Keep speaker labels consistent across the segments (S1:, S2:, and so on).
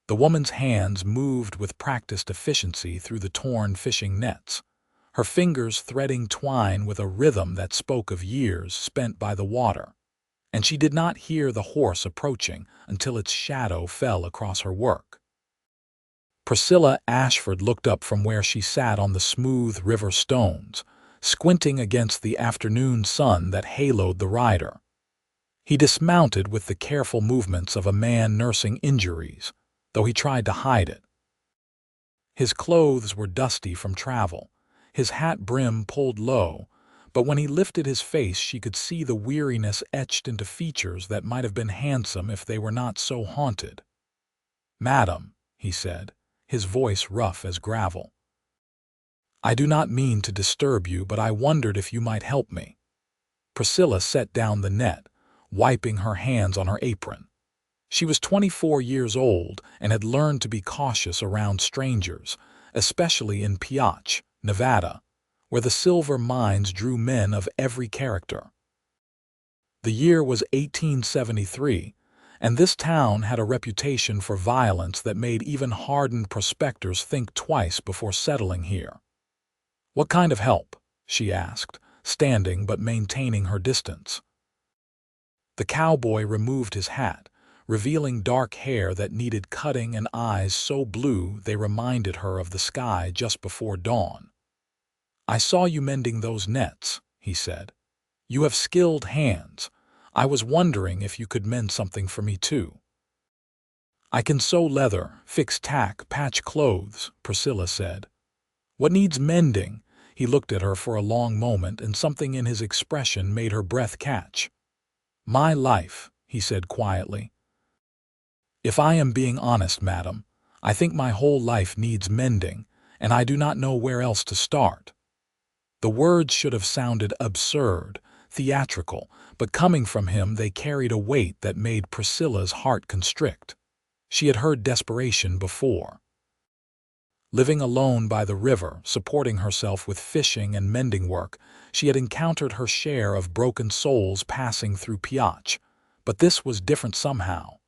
S1: The woman's hands moved with practiced efficiency through the torn fishing nets, her fingers threading twine with a rhythm that spoke of years spent by the water. And she did not hear the horse approaching until its shadow fell across her work. Priscilla Ashford looked up from where she sat on the smooth river stones, squinting against the afternoon sun that haloed the rider. He dismounted with the careful movements of a man nursing injuries, though he tried to hide it. His clothes were dusty from travel, his hat brim pulled low, but when he lifted his face she could see the weariness etched into features that might have been handsome if they were not so haunted. "Madam," he said, his voice rough as gravel, "I do not mean to disturb you, but I wondered if you might help me." Priscilla set down the net, wiping her hands on her apron. She was 24 years old and had learned to be cautious around strangers, especially in Piach, Nevada, where the silver mines drew men of every character. The year was 1873, and this town had a reputation for violence that made even hardened prospectors think twice before settling here. "What kind of help?" she asked, standing but maintaining her distance. The cowboy removed his hat, revealing dark hair that needed cutting and eyes so blue they reminded her of the sky just before dawn. "I saw you mending those nets," he said. "You have skilled hands. I was wondering if you could mend something for me too." "I can sew leather, fix tack, patch clothes," Priscilla said. "What needs mending?" He looked at her for a long moment, and something in his expression made her breath catch. "My life," he said quietly. "If I am being honest, madam, I think my whole life needs mending, and I do not know where else to start." The words should have sounded absurd, theatrical, but coming from him they carried a weight that made Priscilla's heart constrict. She had heard desperation before. Living alone by the river, supporting herself with fishing and mending work, she had encountered her share of broken souls passing through Piach, but this was different somehow.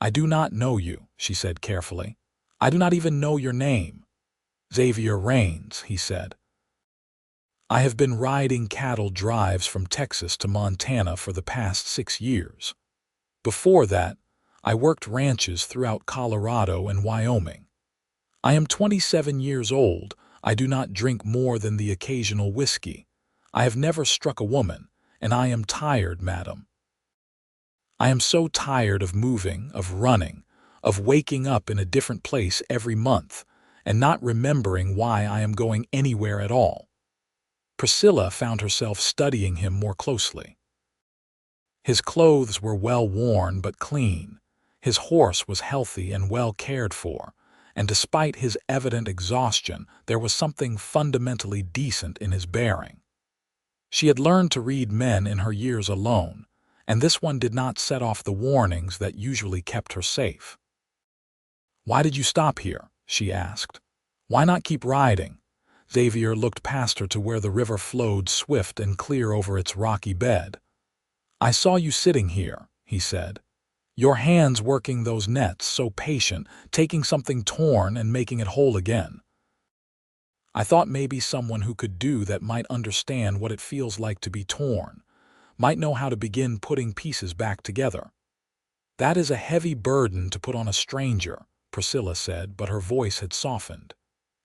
S1: "I do not know you," she said carefully. "I do not even know your name." "Xavier Raines," he said. "I have been riding cattle drives from Texas to Montana for the past 6 years. Before that, I worked ranches throughout Colorado and Wyoming. I am 27 years old. I do not drink more than the occasional whiskey. I have never struck a woman, and I am tired, madam. I am so tired of moving, of running, of waking up in a different place every month, and not remembering why I am going anywhere at all." Priscilla found herself studying him more closely. His clothes were well worn but clean. His horse was healthy and well cared for, and despite his evident exhaustion, there was something fundamentally decent in his bearing. She had learned to read men in her years alone, and this one did not set off the warnings that usually kept her safe. "Why did you stop here?" she asked. "Why not keep riding?" Xavier looked past her to where the river flowed swift and clear over its rocky bed. "I saw you sitting here," he said. "Your hands working those nets, so patient, taking something torn and making it whole again. I thought maybe someone who could do that might understand what it feels like to be torn, might know how to begin putting pieces back together." "That is a heavy burden to put on a stranger," Priscilla said, but her voice had softened.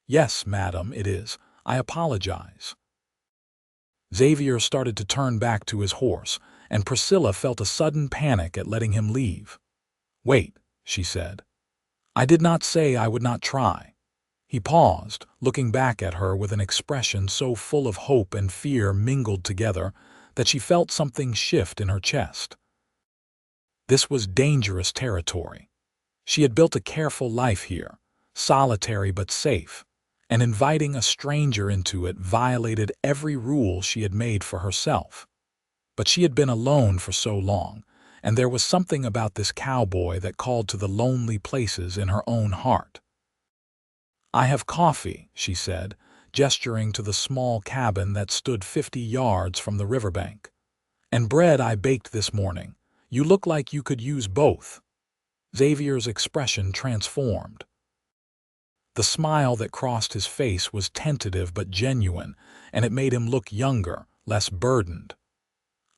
S1: "Yes, madam, it is. I apologize." Xavier started to turn back to his horse, and Priscilla felt a sudden panic at letting him leave. "Wait," she said. "I did not say I would not try." He paused, looking back at her with an expression so full of hope and fear mingled together that she felt something shift in her chest. This was dangerous territory. She had built a careful life here, solitary but safe, and inviting a stranger into it violated every rule she had made for herself. But she had been alone for so long, and there was something about this cowboy that called to the lonely places in her own heart. "I have coffee," she said, gesturing to the small cabin that stood 50 yards from the riverbank. "And bread I baked this morning. You look like you could use both." Xavier's expression transformed. The smile that crossed his face was tentative but genuine, and it made him look younger, less burdened.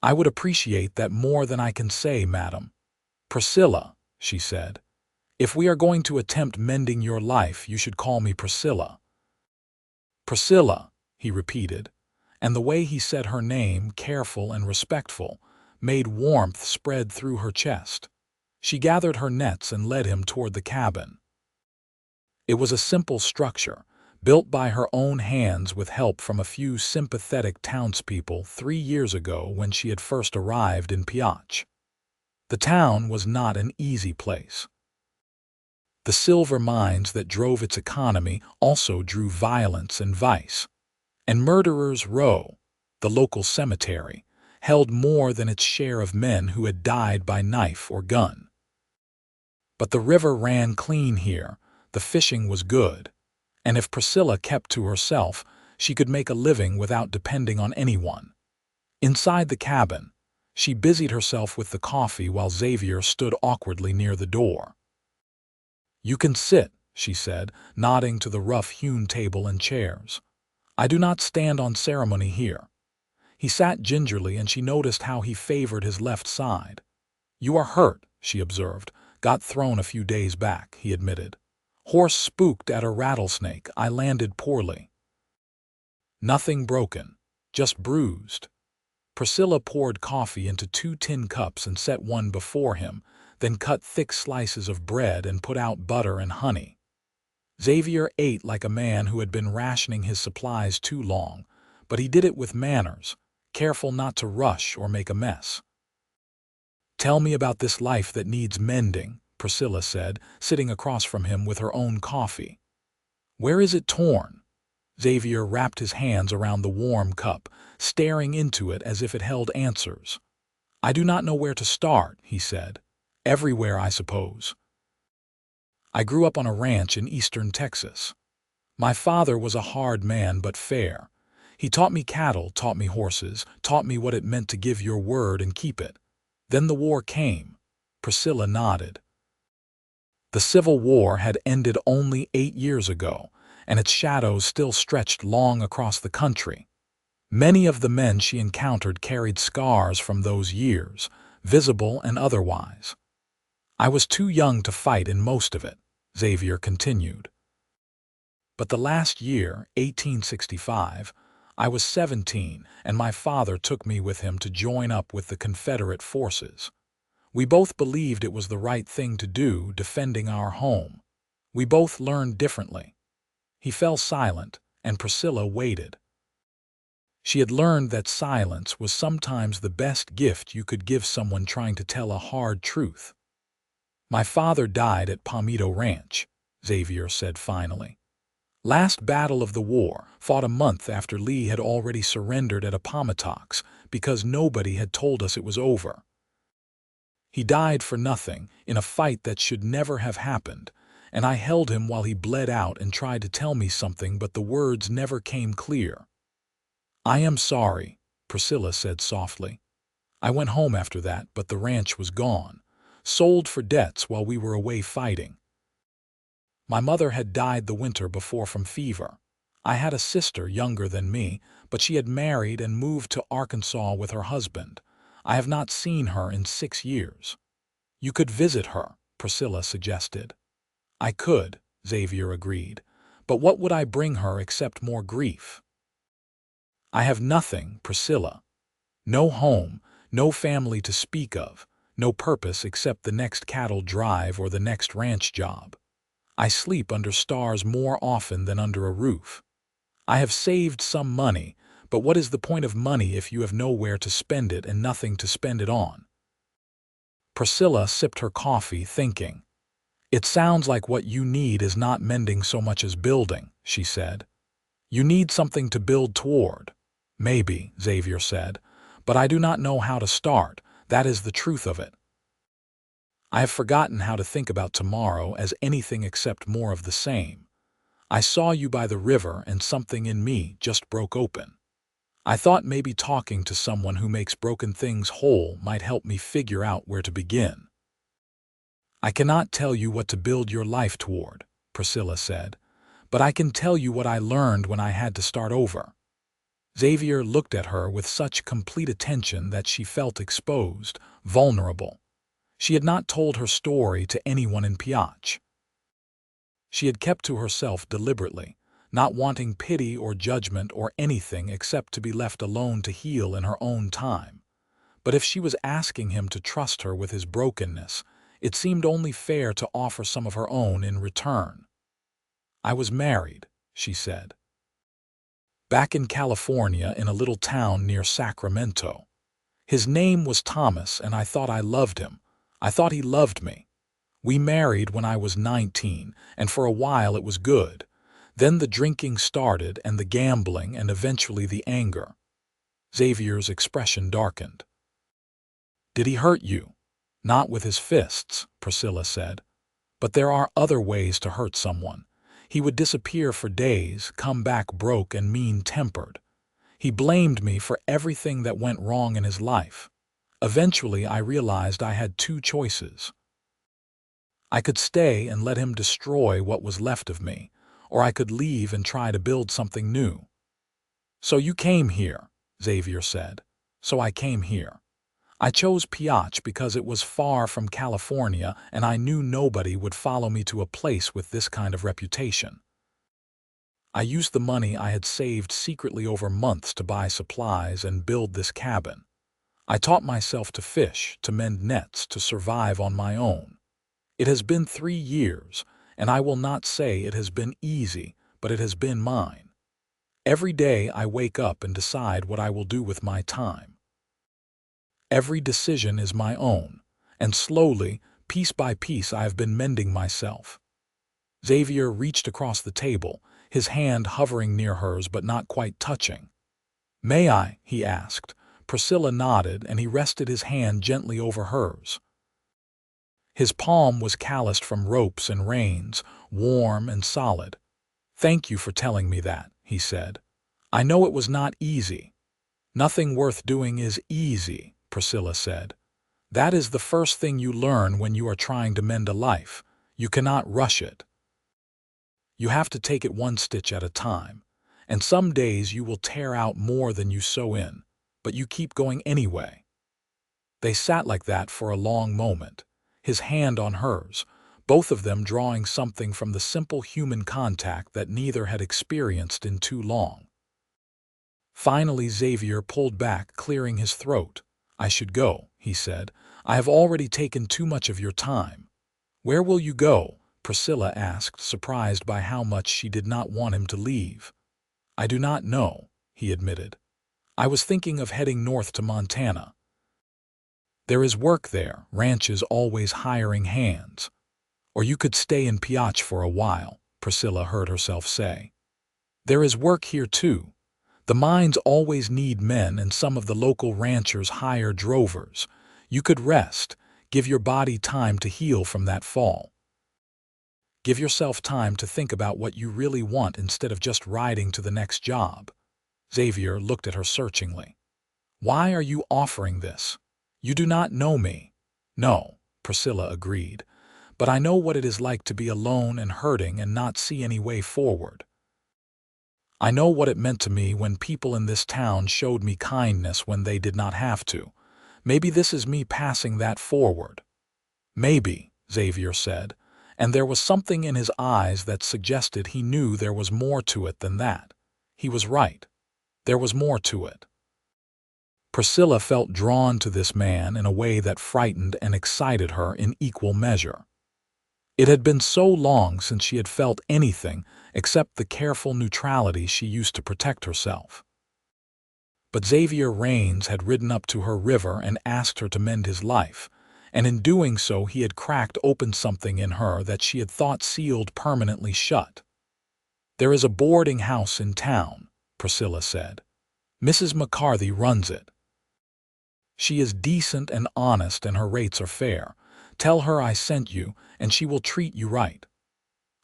S1: "I would appreciate that more than I can say, madam." "Priscilla," she said. "If we are going to attempt mending your life, you should call me Priscilla." "Priscilla," he repeated, and the way he said her name, careful and respectful, made warmth spread through her chest. She gathered her nets and led him toward the cabin. It was a simple structure, built by her own hands with help from a few sympathetic townspeople 3 years ago when she had first arrived in Piach. The town was not an easy place. The silver mines that drove its economy also drew violence and vice. And Murderers' Row, the local cemetery, held more than its share of men who had died by knife or gun. But the river ran clean here, the fishing was good, and if Priscilla kept to herself, she could make a living without depending on anyone. Inside the cabin, she busied herself with the coffee while Xavier stood awkwardly near the door. "You can sit," she said, nodding to the rough-hewn table and chairs. "I do not stand on ceremony here." He sat gingerly, and she noticed how he favored his left side. "You are hurt," she observed. "Got thrown a few days back," he admitted. "Horse spooked at a rattlesnake. I landed poorly." "Nothing broken, just bruised." Priscilla poured coffee into 2 tin cups and set one before him, then cut thick slices of bread and put out butter and honey. Xavier ate like a man who had been rationing his supplies too long, but he did it with manners, careful not to rush or make a mess. "Tell me about this life that needs mending," Priscilla said, sitting across from him with her own coffee. "Where is it torn?" Xavier wrapped his hands around the warm cup, staring into it as if it held answers. "I do not know where to start," he said. "Everywhere, I suppose. I grew up on a ranch in eastern Texas. My father was a hard man but fair. He taught me cattle, taught me horses, taught me what it meant to give your word and keep it. Then the war came." Priscilla nodded. The Civil War had ended only 8 years ago, and its shadows still stretched long across the country. Many of the men she encountered carried scars from those years, visible and otherwise. "I was too young to fight in most of it," Xavier continued. "But the last year, 1865, I was 17, and my father took me with him to join up with the Confederate forces. We both believed it was the right thing to do, defending our home. We both learned differently." He fell silent, and Priscilla waited. She had learned that silence was sometimes the best gift you could give someone trying to tell a hard truth. "My father died at Palmito Ranch," Xavier said finally. "Last battle of the war, fought a month after Lee had already surrendered at Appomattox because nobody had told us it was over. He died for nothing, in a fight that should never have happened, and I held him while he bled out and tried to tell me something, but the words never came clear." "I am sorry," Priscilla said softly. "I went home after that, but the ranch was gone, sold for debts while we were away fighting. My mother had died the winter before from fever. I had a sister younger than me, but she had married and moved to Arkansas with her husband. I have not seen her in 6 years." "You could visit her," Priscilla suggested. "I could," Xavier agreed, "but what would I bring her except more grief?" "I have nothing, Priscilla. No home, no family to speak of, no purpose except the next cattle drive or the next ranch job. I sleep under stars more often than under a roof. I have saved some money, but what is the point of money if you have nowhere to spend it and nothing to spend it on?" Priscilla sipped her coffee, thinking. "It sounds like what you need is not mending so much as building," she said. "You need something to build toward." "Maybe," Xavier said, "but I do not know how to start. That is the truth of it. I have forgotten how to think about tomorrow as anything except more of the same. I saw you by the river and something in me just broke open. I thought maybe talking to someone who makes broken things whole might help me figure out where to begin." I cannot tell you what to build your life toward, Priscilla said, but I can tell you what I learned when I had to start over. Xavier looked at her with such complete attention that she felt exposed, vulnerable. She had not told her story to anyone in Piach. She had kept to herself deliberately, not wanting pity or judgment or anything except to be left alone to heal in her own time. But if she was asking him to trust her with his brokenness, it seemed only fair to offer some of her own in return. I was married, she said. Back in California in a little town near Sacramento. His name was Thomas, and I thought I loved him. I thought he loved me. We married when I was 19, and for a while it was good. Then the drinking started, and the gambling, and eventually the anger. Xavier's expression darkened. Did he hurt you? Not with his fists, Priscilla said. But there are other ways to hurt someone. He would disappear for days, come back broke and mean-tempered. He blamed me for everything that went wrong in his life. Eventually, I realized I had two choices. I could stay and let him destroy what was left of me, or I could leave and try to build something new. So you came here, Xavier said. So I came here. I chose Piach because it was far from California and I knew nobody would follow me to a place with this kind of reputation. I used the money I had saved secretly over months to buy supplies and build this cabin. I taught myself to fish, to mend nets, to survive on my own. It has been 3 years, and I will not say it has been easy, but it has been mine. Every day I wake up and decide what I will do with my time. Every decision is my own, and slowly, piece by piece, I have been mending myself. Xavier reached across the table, his hand hovering near hers but not quite touching. May I? He asked. Priscilla nodded, and he rested his hand gently over hers. His palm was calloused from ropes and reins, warm and solid. Thank you for telling me that, he said. I know it was not easy. Nothing worth doing is easy, Priscilla said. That is the first thing you learn when you are trying to mend a life. You cannot rush it. You have to take it one stitch at a time, and some days you will tear out more than you sew in, but you keep going anyway. They sat like that for a long moment, his hand on hers, both of them drawing something from the simple human contact that neither had experienced in too long. Finally, Xavier pulled back, clearing his throat. I should go, he said. I have already taken too much of your time. Where will you go? Priscilla asked, surprised by how much she did not want him to leave. I do not know, he admitted. I was thinking of heading north to Montana. There is work there, ranches always hiring hands. Or you could stay in Piach for a while, Priscilla heard herself say. There is work here too. The mines always need men, and some of the local ranchers hire drovers. You could rest, give your body time to heal from that fall. Give yourself time to think about what you really want instead of just riding to the next job. Xavier looked at her searchingly. Why are you offering this? You do not know me. No, Priscilla agreed. But I know what it is like to be alone and hurting and not see any way forward. I know what it meant to me when people in this town showed me kindness when they did not have to. Maybe this is me passing that forward. Maybe, Xavier said, and there was something in his eyes that suggested he knew there was more to it than that. He was right. There was more to it. Priscilla felt drawn to this man in a way that frightened and excited her in equal measure. It had been so long since she had felt anything except the careful neutrality she used to protect herself. But Xavier Raines had ridden up to her river and asked her to mend his life, and in doing so he had cracked open something in her that she had thought sealed permanently shut. There is a boarding house in town, Priscilla said. Mrs. McCarthy runs it. She is decent and honest, and her rates are fair. Tell her I sent you, and she will treat you right.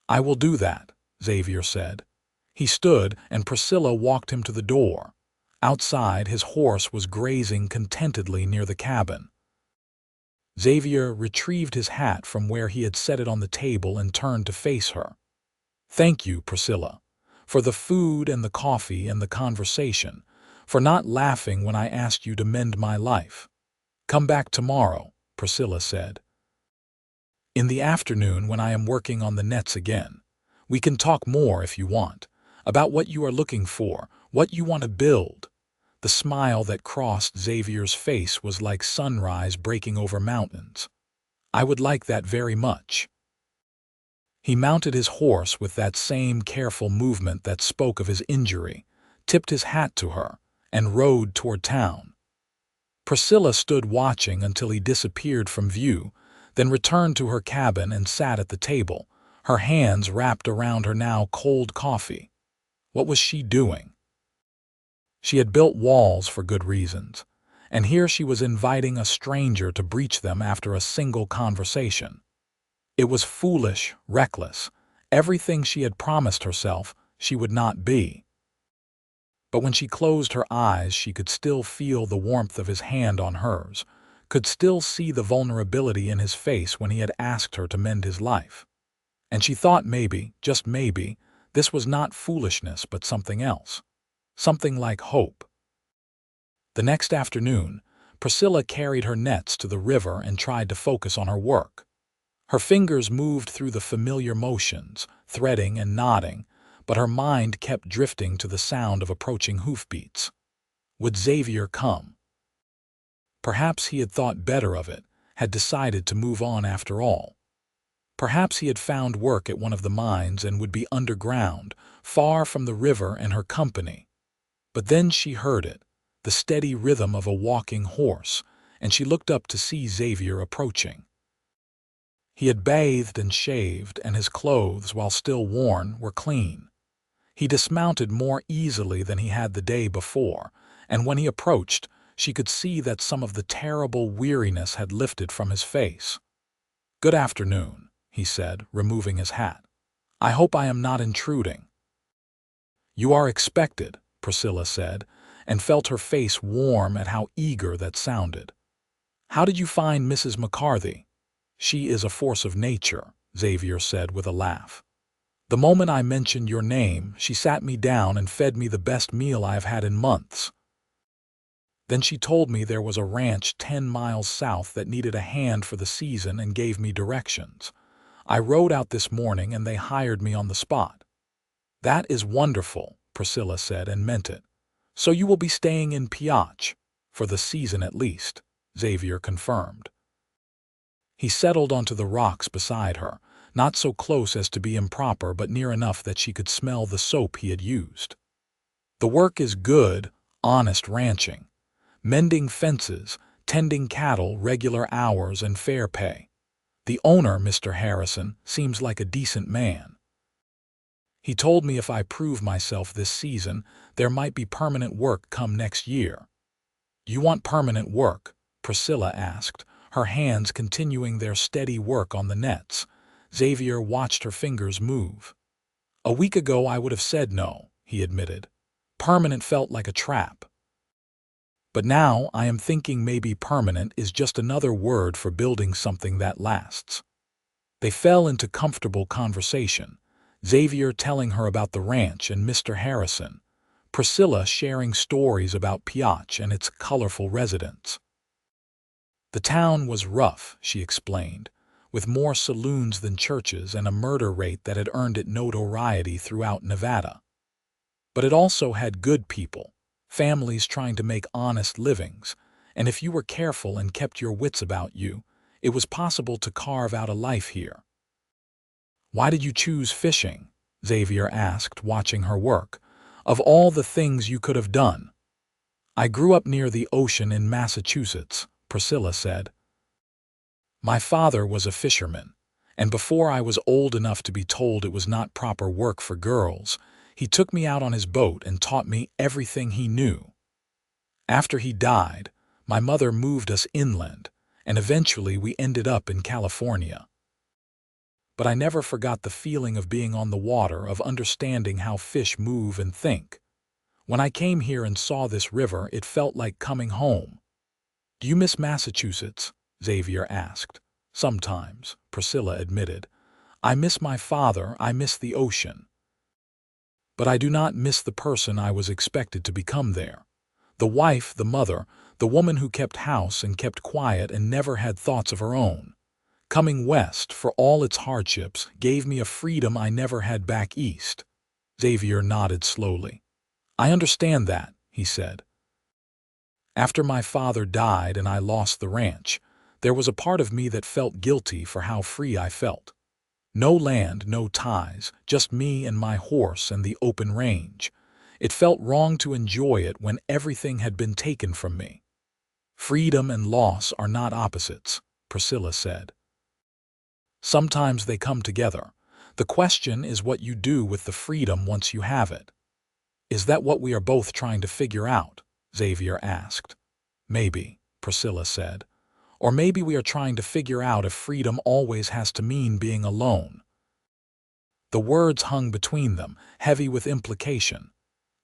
S1: I will do that, Xavier said. He stood, and Priscilla walked him to the door. Outside, his horse was grazing contentedly near the cabin. Xavier retrieved his hat from where he had set it on the table and turned to face her. "Thank you, Priscilla, for the food and the coffee and the conversation, for not laughing when I asked you to mend my life. Come back tomorrow," Priscilla said. "In the afternoon when I am working on the nets again. We can talk more if you want, about what you are looking for, what you want to build." The smile that crossed Xavier's face was like sunrise breaking over mountains. "I would like that very much." He mounted his horse with that same careful movement that spoke of his injury, tipped his hat to her, and rode toward town. Priscilla stood watching until he disappeared from view, then returned to her cabin and sat at the table, her hands wrapped around her now cold coffee. What was she doing? She had built walls for good reasons, and here she was inviting a stranger to breach them after a single conversation. It was foolish, reckless, everything she had promised herself she would not be. But when she closed her eyes, she could still feel the warmth of his hand on hers, could still see the vulnerability in his face when he had asked her to mend his life. And she thought maybe, just maybe, this was not foolishness but something else. Something like hope. The next afternoon, Priscilla carried her nets to the river and tried to focus on her work. Her fingers moved through the familiar motions, threading and knotting, but her mind kept drifting to the sound of approaching hoofbeats. Would Xavier come? Perhaps he had thought better of it, had decided to move on after all. Perhaps he had found work at one of the mines and would be underground, far from the river and her company. But then she heard it, the steady rhythm of a walking horse, and she looked up to see Xavier approaching. He had bathed and shaved, and his clothes, while still worn, were clean. He dismounted more easily than he had the day before, and when he approached, she could see that some of the terrible weariness had lifted from his face. "Good afternoon," he said, removing his hat. "I hope I am not intruding." "You are expected," Priscilla said, and felt her face warm at how eager that sounded. "How did you find Mrs. McCarthy?" "She is a force of nature," Xavier said with a laugh. "The moment I mentioned your name, she sat me down and fed me the best meal I have had in months. Then she told me there was a ranch 10 miles south that needed a hand for the season and gave me directions. I rode out this morning and they hired me on the spot." "That is wonderful," Priscilla said, and meant it. "So you will be staying in Piotch, for the season at least," Xavier confirmed. He settled onto the rocks beside her, not so close as to be improper but near enough that she could smell the soap he had used. "The work is good, honest ranching. Mending fences, tending cattle, regular hours, and fair pay. The owner, Mr. Harrison, seems like a decent man. He told me if I prove myself this season, there might be permanent work come next year." "You want permanent work?" Priscilla asked, her hands continuing their steady work on the nets. Xavier watched her fingers move. "A week ago I would have said no," he admitted. "Permanent felt like a trap. But now I am thinking maybe permanent is just another word for building something that lasts." They fell into comfortable conversation, Xavier telling her about the ranch and Mr. Harrison, Priscilla sharing stories about Piotch and its colorful residents. The town was rough, she explained, with more saloons than churches and a murder rate that had earned it notoriety throughout Nevada. But it also had good people, families trying to make honest livings, and if you were careful and kept your wits about you, it was possible to carve out a life here. "Why did you choose fishing?" Xavier asked, watching her work. "Of all the things you could have done." "I grew up near the ocean in Massachusetts," Priscilla said. "My father was a fisherman, and before I was old enough to be told it was not proper work for girls, he took me out on his boat and taught me everything he knew. After he died, my mother moved us inland, and eventually we ended up in California. But I never forgot the feeling of being on the water, of understanding how fish move and think. When I came here and saw this river, it felt like coming home." "Do you miss Massachusetts?" Xavier asked. Sometimes, Priscilla admitted. I miss my father, I miss the ocean. But I do not miss the person I was expected to become there. The wife, the mother, the woman who kept house and kept quiet and never had thoughts of her own. Coming west, for all its hardships, gave me a freedom I never had back east. Xavier nodded slowly. I understand that, he said. After my father died and I lost the ranch, there was a part of me that felt guilty for how free I felt. No land, no ties, just me and my horse and the open range. It felt wrong to enjoy it when everything had been taken from me. Freedom and loss are not opposites, Priscilla said. Sometimes they come together. The question is what you do with the freedom once you have it. Is that what we are both trying to figure out? Xavier asked. Maybe, Priscilla said. Or maybe we are trying to figure out if freedom always has to mean being alone. The words hung between them, heavy with implication.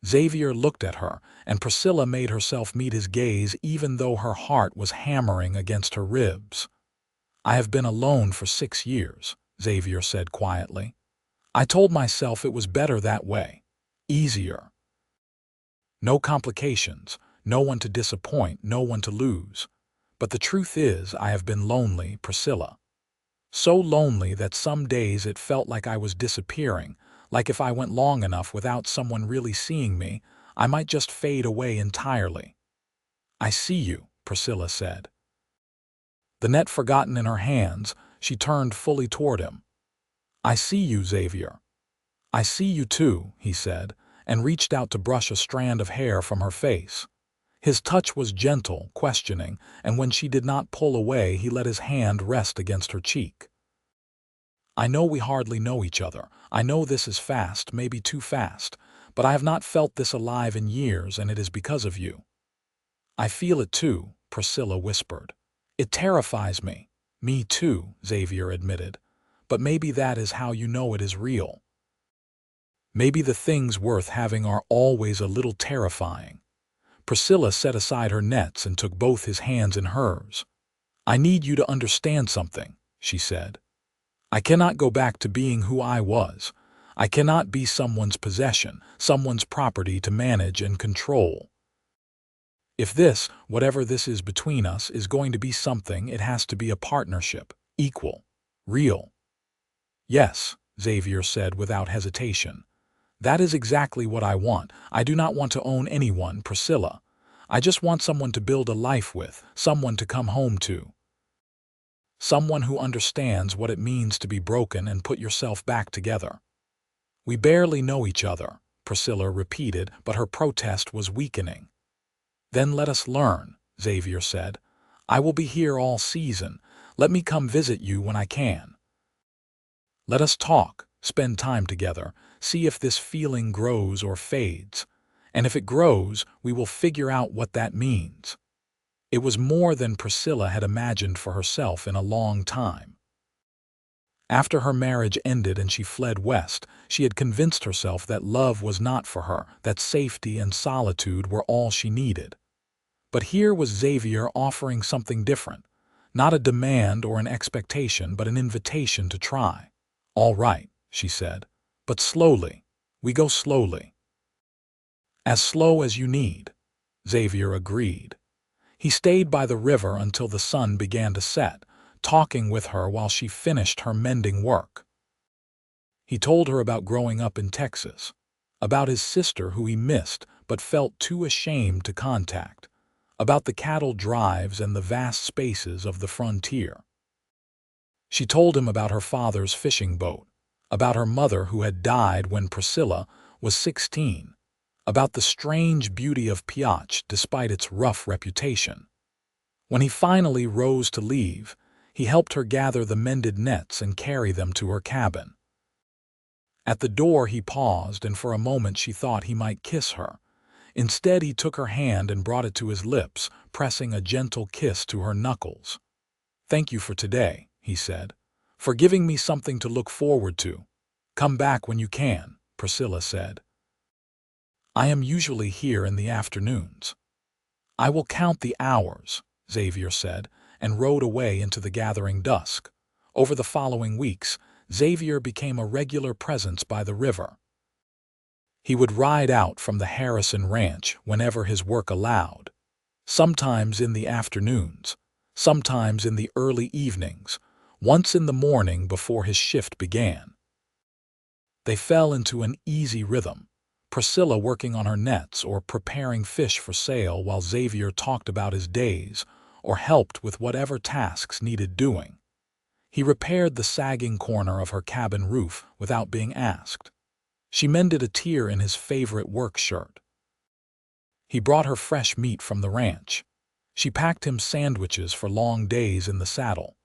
S1: Xavier looked at her, and Priscilla made herself meet his gaze even though her heart was hammering against her ribs. I have been alone for 6 years, Xavier said quietly. I told myself it was better that way. Easier. No complications, no one to disappoint, no one to lose. But the truth is, I have been lonely, Priscilla. So lonely that some days it felt like I was disappearing, like if I went long enough without someone really seeing me, I might just fade away entirely. I see you, Priscilla said. The net forgotten in her hands, she turned fully toward him. I see you, Xavier. I see you too, he said, and reached out to brush a strand of hair from her face. His touch was gentle, questioning, and when she did not pull away, he let his hand rest against her cheek. I know we hardly know each other. I know this is fast, maybe too fast, but I have not felt this alive in years, and it is because of you. I feel it too, Priscilla whispered. It terrifies me. Me too, Xavier admitted. But maybe that is how you know it is real. Maybe the things worth having are always a little terrifying. Priscilla set aside her nets and took both his hands in hers. I need you to understand something, she said. I cannot go back to being who I was. I cannot be someone's possession, someone's property to manage and control. If this, whatever this is between us, is going to be something, it has to be a partnership, equal, real. Yes, Xavier said without hesitation. That is exactly what I want. I do not want to own anyone, Priscilla. I just want someone to build a life with, someone to come home to. Someone who understands what it means to be broken and put yourself back together. We barely know each other, Priscilla repeated, but her protest was weakening. Then let us learn, Xavier said. I will be here all season. Let me come visit you when I can. Let us talk, spend time together, see if this feeling grows or fades. And if it grows, we will figure out what that means. It was more than Priscilla had imagined for herself in a long time. After her marriage ended and she fled west, she had convinced herself that love was not for her, that safety and solitude were all she needed. But here was Xavier offering something different, not a demand or an expectation, but an invitation to try. All right, she said, but slowly. We go slowly. As slow as you need, Xavier agreed. He stayed by the river until the sun began to set, talking with her while she finished her mending work. He told her about growing up in Texas, about his sister who he missed but felt too ashamed to contact, about the cattle drives and the vast spaces of the frontier. She told him about her father's fishing boat, about her mother who had died when Priscilla was 16, about the strange beauty of Piotch despite its rough reputation. When he finally rose to leave, he helped her gather the mended nets and carry them to her cabin. At the door he paused, and for a moment she thought he might kiss her. Instead, he took her hand and brought it to his lips, pressing a gentle kiss to her knuckles. "Thank you for today," he said, "for giving me something to look forward to. Come back when you can," Priscilla said. "I am usually here in the afternoons." "I will count the hours," Xavier said, and rode away into the gathering dusk. Over the following weeks, Xavier became a regular presence by the river. He would ride out from the Harrison ranch whenever his work allowed, sometimes in the afternoons, sometimes in the early evenings, once in the morning before his shift began. They fell into an easy rhythm, Priscilla working on her nets or preparing fish for sale while Xavier talked about his days or helped with whatever tasks needed doing. He repaired the sagging corner of her cabin roof without being asked. She mended a tear in his favorite work shirt. He brought her fresh meat from the ranch. She packed him sandwiches for long days in the saddle.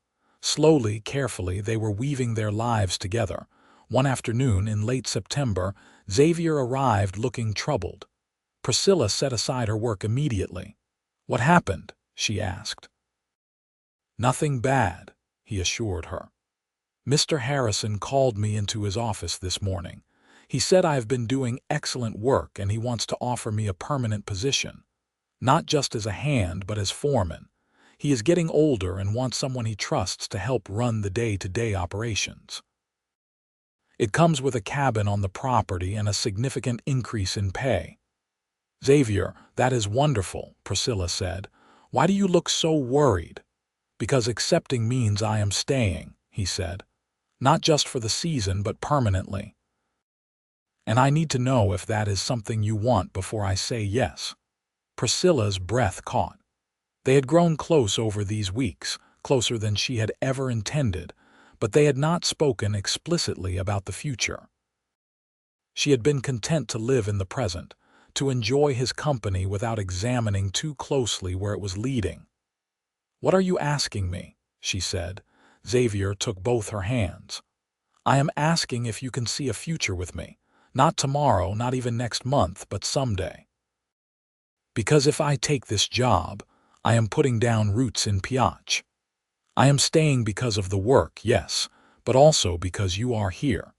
S1: Slowly, carefully, they were weaving their lives together. One afternoon in late September, Xavier arrived looking troubled. Priscilla set aside her work immediately. "What happened?" she asked. "Nothing bad," he assured her. "Mr. Harrison called me into his office this morning. He said I have been doing excellent work and he wants to offer me a permanent position. Not just as a hand, but as foreman. He is getting older and wants someone he trusts to help run the day-to-day operations. It comes with a cabin on the property and a significant increase in pay." "Xavier, that is wonderful," Priscilla said. "Why do you look so worried?" "Because accepting means I am staying," he said. "Not just for the season, but permanently. And I need to know if that is something you want before I say yes." Priscilla's breath caught. They had grown close over these weeks, closer than she had ever intended, but they had not spoken explicitly about the future. She had been content to live in the present, to enjoy his company without examining too closely where it was leading. "What are you asking me?" she said. Xavier took both her hands. "I am asking if you can see a future with me. Not tomorrow, not even next month, but someday. Because if I take this job, I am putting down roots in Piach. I am staying because of the work, yes, but also because you are here.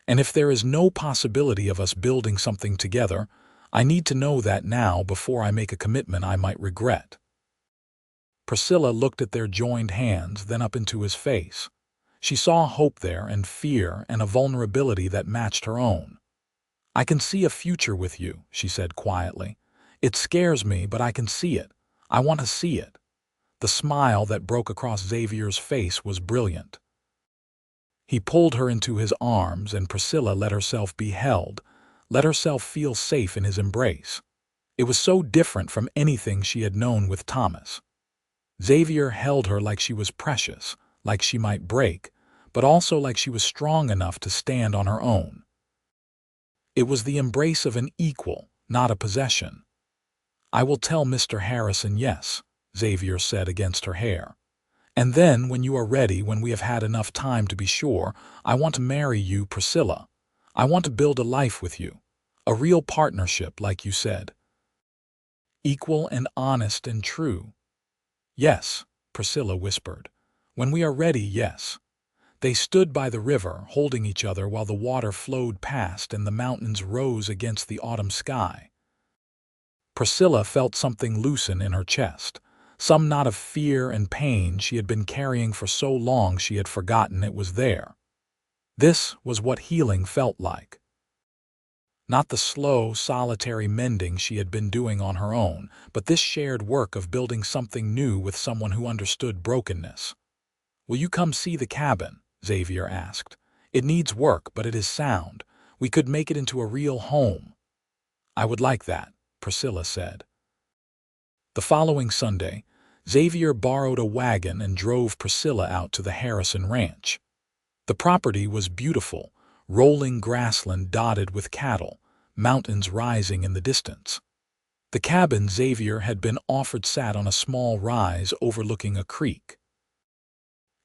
S1: And if there is no possibility of us building something together, I need to know that now before I make a commitment I might regret." Priscilla looked at their joined hands, then up into his face. She saw hope there and fear and a vulnerability that matched her own. "I can see a future with you," she said quietly. "It scares me, but I can see it. I want to see it." The smile that broke across Xavier's face was brilliant. He pulled her into his arms and Priscilla let herself be held, let herself feel safe in his embrace. It was so different from anything she had known with Thomas. Xavier held her like she was precious, like she might break, but also like she was strong enough to stand on her own. It was the embrace of an equal, not a possession. "I will tell Mr. Harrison yes," Xavier said against her hair. "And then, when you are ready, when we have had enough time to be sure, I want to marry you, Priscilla. I want to build a life with you. A real partnership, like you said. Equal and honest and true." "Yes," Priscilla whispered. "When we are ready, yes." They stood by the river, holding each other while the water flowed past and the mountains rose against the autumn sky. Priscilla felt something loosen in her chest, some knot of fear and pain she had been carrying for so long she had forgotten it was there. This was what healing felt like. Not the slow, solitary mending she had been doing on her own, but this shared work of building something new with someone who understood brokenness. "Will you come see the cabin?" Xavier asked. "It needs work, but it is sound. We could make it into a real home." "I would like that," Priscilla said. The following Sunday, Xavier borrowed a wagon and drove Priscilla out to the Harrison ranch. The property was beautiful, rolling grassland dotted with cattle, mountains rising in the distance. The cabin Xavier had been offered sat on a small rise overlooking a creek.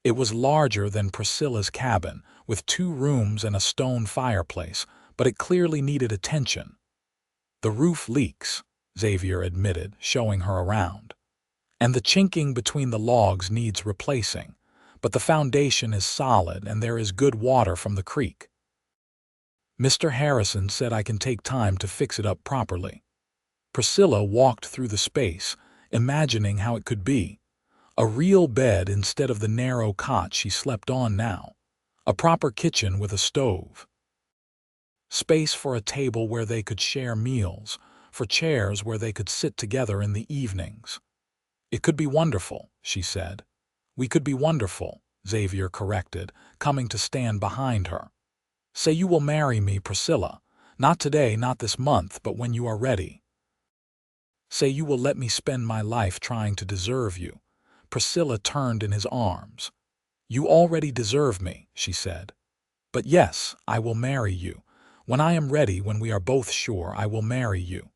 S1: It was larger than Priscilla's cabin, with 2 rooms and a stone fireplace, but it clearly needed attention. "The roof leaks," Xavier admitted, showing her around. "And the chinking between the logs needs replacing, but the foundation is solid and there is good water from the creek. Mr. Harrison said I can take time to fix it up properly." Priscilla walked through the space, imagining how it could be. A real bed instead of the narrow cot she slept on now. A proper kitchen with a stove. Space for a table where they could share meals, for chairs where they could sit together in the evenings. It could be wonderful, she said. We could be wonderful, Xavier corrected, coming to stand behind her. Say you will marry me, Priscilla. Not today, not this month, but when you are ready. Say you will let me spend my life trying to deserve you. Priscilla turned in his arms. You already deserve me, she said. But yes, I will marry you. When I am ready, when we are both sure, I will marry you.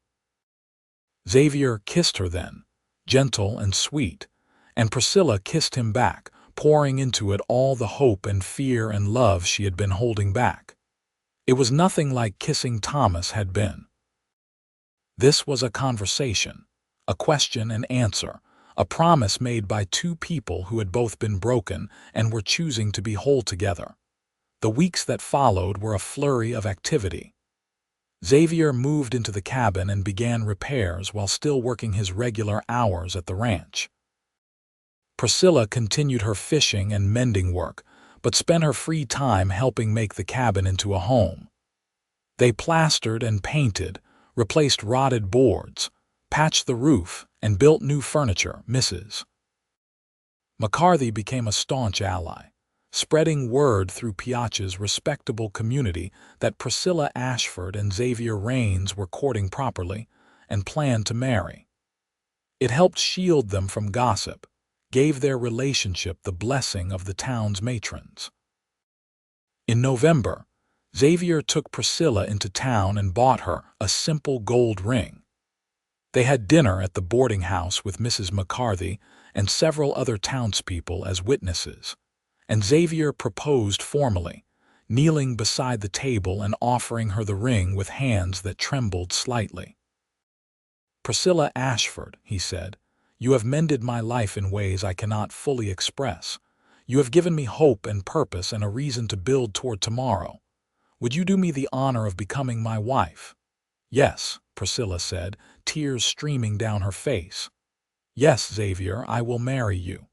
S1: Xavier kissed her then, gentle and sweet, and Priscilla kissed him back, pouring into it all the hope and fear and love she had been holding back. It was nothing like kissing Thomas had been. This was a conversation, a question and answer, a promise made by two people who had both been broken and were choosing to be whole together. The weeks that followed were a flurry of activity. Xavier moved into the cabin and began repairs while still working his regular hours at the ranch. Priscilla continued her fishing and mending work, but spent her free time helping make the cabin into a home. They plastered and painted, replaced rotted boards, patched the roof, and built new furniture. Mrs. McCarthy became a staunch ally, spreading word through Piacha's respectable community that Priscilla Ashford and Xavier Raines were courting properly and planned to marry. It helped shield them from gossip, gave their relationship the blessing of the town's matrons. In November, Xavier took Priscilla into town and bought her a simple gold ring. They had dinner at the boarding house with Mrs. McCarthy and several other townspeople as witnesses, and Xavier proposed formally, kneeling beside the table and offering her the ring with hands that trembled slightly. Priscilla Ashford, he said, you have mended my life in ways I cannot fully express. You have given me hope and purpose and a reason to build toward tomorrow. Would you do me the honor of becoming my wife? Yes, Priscilla said, tears streaming down her face. Yes, Xavier, I will marry you.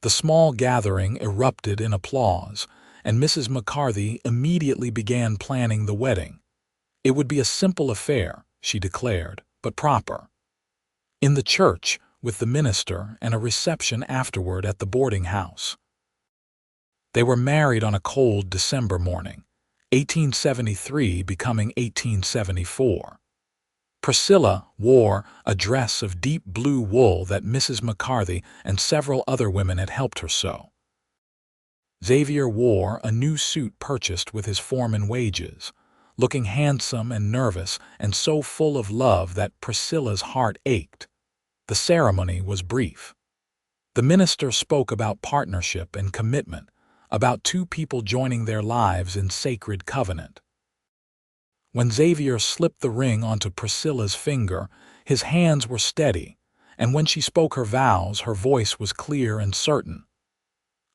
S1: The small gathering erupted in applause, and Mrs. McCarthy immediately began planning the wedding. It would be a simple affair, she declared, but proper. In the church, with the minister, and a reception afterward at the boarding house. They were married on a cold December morning, 1873 becoming 1874. Priscilla wore a dress of deep blue wool that Mrs. McCarthy and several other women had helped her sew. Xavier wore a new suit purchased with his foreman wages, looking handsome and nervous and so full of love that Priscilla's heart ached. The ceremony was brief. The minister spoke about partnership and commitment, about two people joining their lives in sacred covenant. When Xavier slipped the ring onto Priscilla's finger, his hands were steady, and when she spoke her vows, her voice was clear and certain.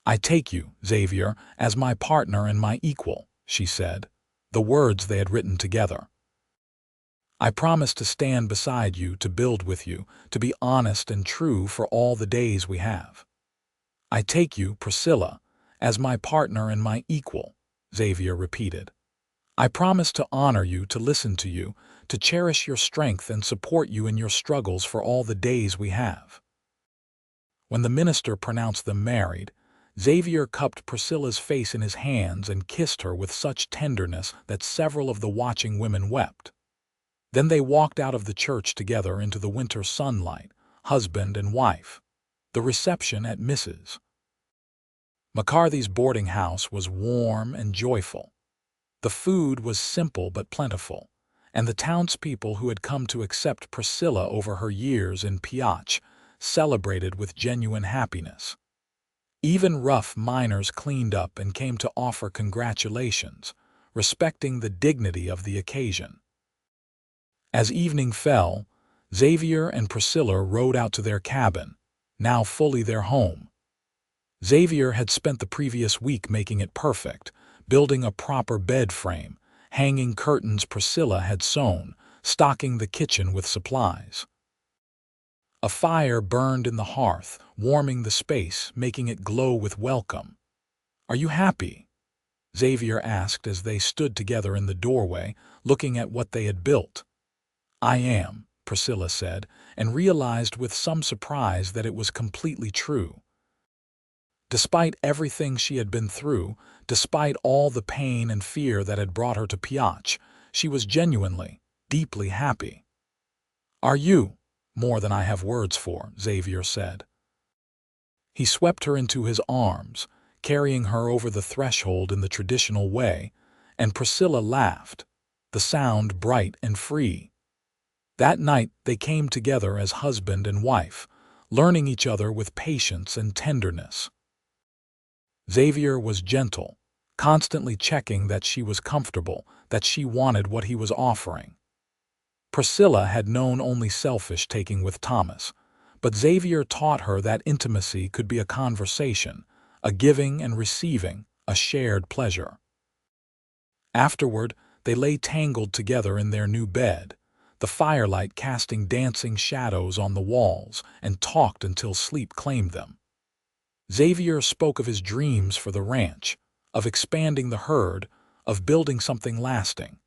S1: I take you, Xavier, as my partner and my equal, she said, the words they had written together. I promise to stand beside you, to build with you, to be honest and true for all the days we have. I take you, Priscilla, as my partner and my equal, Xavier repeated. I promise to honor you, to listen to you, to cherish your strength and support you in your struggles for all the days we have. When the minister pronounced them married, Xavier cupped Priscilla's face in his hands and kissed her with such tenderness that several of the watching women wept. Then they walked out of the church together into the winter sunlight, husband and wife. The reception at Mrs. McCarthy's boarding house was warm and joyful. The food was simple but plentiful, and the townspeople who had come to accept Priscilla over her years in Piach celebrated with genuine happiness. Even rough miners cleaned up and came to offer congratulations, respecting the dignity of the occasion. As evening fell, Xavier and Priscilla rode out to their cabin, now fully their home. Xavier had spent the previous week making it perfect, building a proper bed frame, hanging curtains Priscilla had sewn, stocking the kitchen with supplies. A fire burned in the hearth, warming the space, making it glow with welcome. "Are you happy?" Xavier asked as they stood together in the doorway, looking at what they had built. "I am," Priscilla said, and realized with some surprise that it was completely true. Despite everything she had been through, despite all the pain and fear that had brought her to Piotch, she was genuinely, deeply happy. "Are you?" "More than I have words for," Xavier said. He swept her into his arms, carrying her over the threshold in the traditional way, and Priscilla laughed, the sound bright and free. That night they came together as husband and wife, learning each other with patience and tenderness. Xavier was gentle, constantly checking that she was comfortable, that she wanted what he was offering. Priscilla had known only selfish taking with Thomas, but Xavier taught her that intimacy could be a conversation, a giving and receiving, a shared pleasure. Afterward, they lay tangled together in their new bed, the firelight casting dancing shadows on the walls, and talked until sleep claimed them. Xavier spoke of his dreams for the ranch, of expanding the herd, of building something lasting.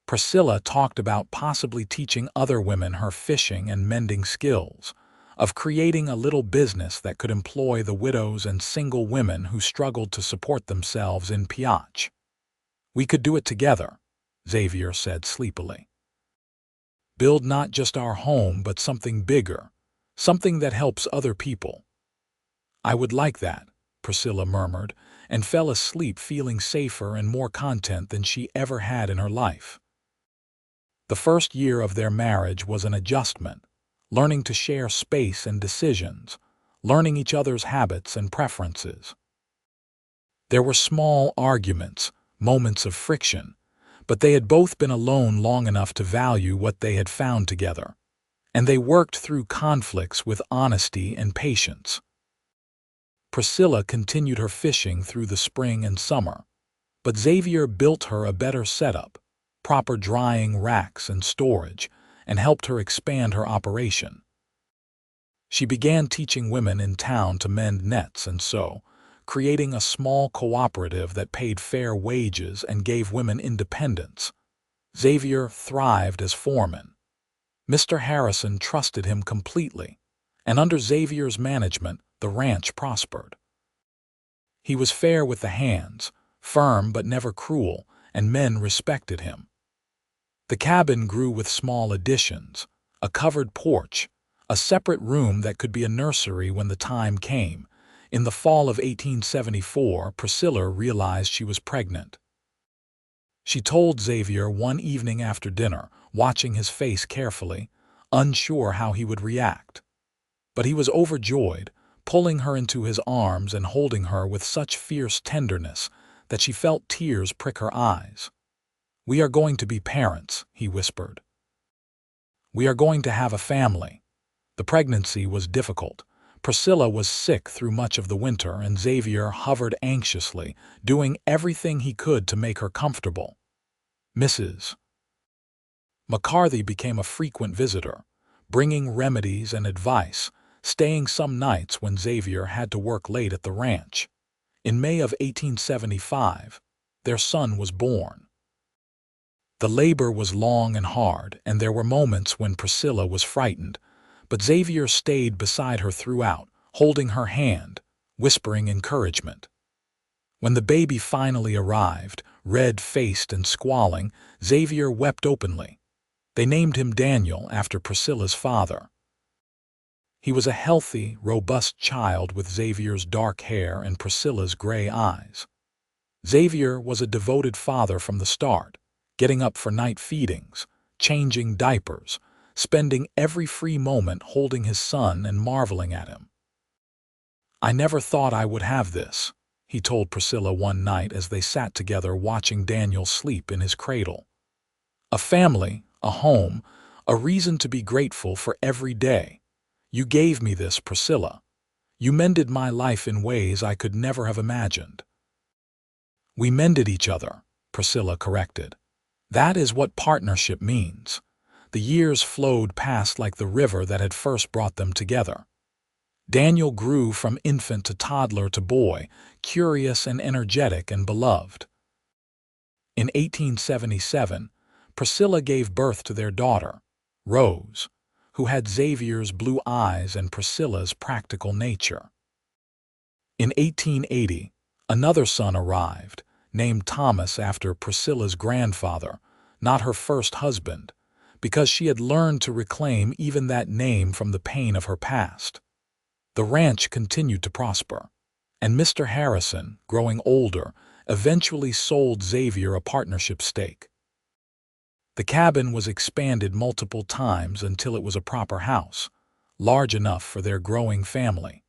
S1: Priscilla talked about possibly teaching other women her fishing and mending skills, of creating a little business that could employ the widows and single women who struggled to support themselves in Piotch. "We could do it together," Xavier said sleepily. "Build not just our home but something bigger, something that helps other people." "I would like that," Priscilla murmured, and fell asleep feeling safer and more content than she ever had in her life. The first year of their marriage was an adjustment, learning to share space and decisions, learning each other's habits and preferences. There were small arguments, moments of friction, but they had both been alone long enough to value what they had found together, and they worked through conflicts with honesty and patience. Priscilla continued her fishing through the spring and summer, but Xavier built her a better setup, proper drying racks and storage, and helped her expand her operation. She began teaching women in town to mend nets and sew, creating a small cooperative that paid fair wages and gave women independence. Xavier thrived as foreman. Mr. Harrison trusted him completely, and under Xavier's management, the ranch prospered. He was fair with the hands, firm but never cruel, and men respected him. The cabin grew with small additions, a covered porch, a separate room that could be a nursery when the time came. In the fall of 1874, Priscilla realized she was pregnant. She told Xavier one evening after dinner, watching his face carefully, unsure how he would react. But he was overjoyed, pulling her into his arms and holding her with such fierce tenderness that she felt tears prick her eyes. "We are going to be parents," he whispered. "We are going to have a family." The pregnancy was difficult. Priscilla was sick through much of the winter, and Xavier hovered anxiously, doing everything he could to make her comfortable. Mrs. McCarthy became a frequent visitor, bringing remedies and advice, staying some nights when Xavier had to work late at the ranch. In May of 1875, their son was born. The labor was long and hard, and there were moments when Priscilla was frightened, but Xavier stayed beside her throughout, holding her hand, whispering encouragement. When the baby finally arrived, red-faced and squalling, Xavier wept openly. They named him Daniel after Priscilla's father. He was a healthy, robust child with Xavier's dark hair and Priscilla's gray eyes. Xavier was a devoted father from the start, getting up for night feedings, changing diapers, spending every free moment holding his son and marveling at him. "I never thought I would have this," he told Priscilla one night as they sat together watching Daniel sleep in his cradle. "A family, a home, a reason to be grateful for every day. You gave me this, Priscilla. You mended my life in ways I could never have imagined." "We mended each other," Priscilla corrected. "That is what partnership means. The years flowed past like the river that had first brought them together. Daniel grew from infant to toddler to boy, curious and energetic and beloved. In 1877, Priscilla gave birth to their daughter, Rose, who had Xavier's blue eyes and Priscilla's practical nature. In 1880, another son arrived, named Thomas after Priscilla's grandfather, not her first husband, because she had learned to reclaim even that name from the pain of her past. The ranch continued to prosper, and Mr. Harrison, growing older, eventually sold Xavier a partnership stake. The cabin was expanded multiple times until it was a proper house, large enough for their growing family.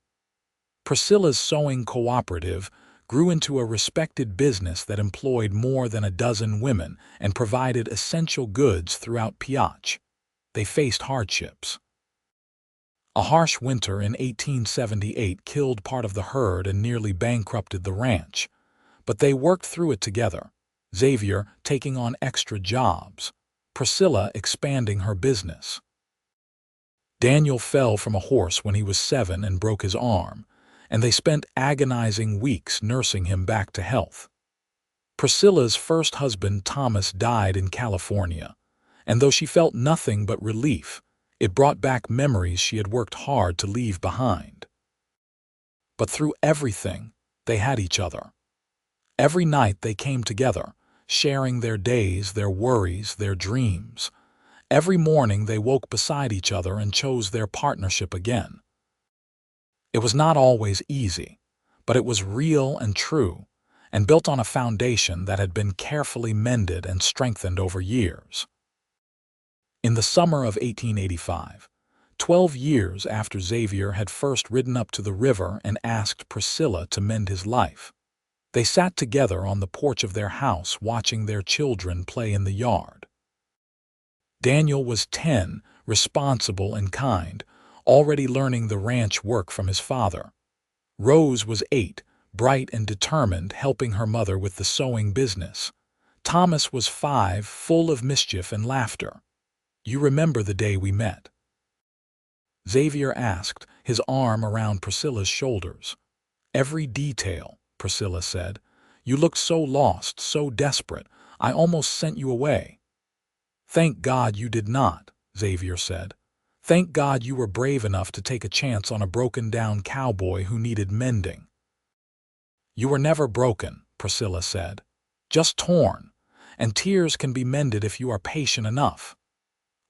S1: Priscilla's sewing cooperative grew into a respected business that employed more than a dozen women and provided essential goods throughout Piach. They faced hardships. A harsh winter in 1878 killed part of the herd and nearly bankrupted the ranch, but they worked through it together, Xavier taking on extra jobs, Priscilla expanding her business. Daniel fell from a horse when he was 7 and broke his arm, and they spent agonizing weeks nursing him back to health. Priscilla's first husband, Thomas, died in California, and though she felt nothing but relief, it brought back memories she had worked hard to leave behind. But through everything, they had each other. Every night they came together, sharing their days, their worries, their dreams. Every morning they woke beside each other and chose their partnership again. It was not always easy, but it was real and true, and built on a foundation that had been carefully mended and strengthened over years. In the summer of 1885, 12 years after Xavier had first ridden up to the river and asked Priscilla to mend his life, they sat together on the porch of their house watching their children play in the yard. Daniel was 10, responsible and kind, already learning the ranch work from his father. Rose was 8, bright and determined, helping her mother with the sewing business. Thomas was 5, full of mischief and laughter. "You remember the day we met?" Xavier asked, his arm around Priscilla's shoulders. "Every detail," Priscilla said. "You looked so lost, so desperate, I almost sent you away." "Thank God you did not," Xavier said. "Thank God you were brave enough to take a chance on a broken-down cowboy who needed mending." "You were never broken," Priscilla said. "Just torn, and tears can be mended if you are patient enough."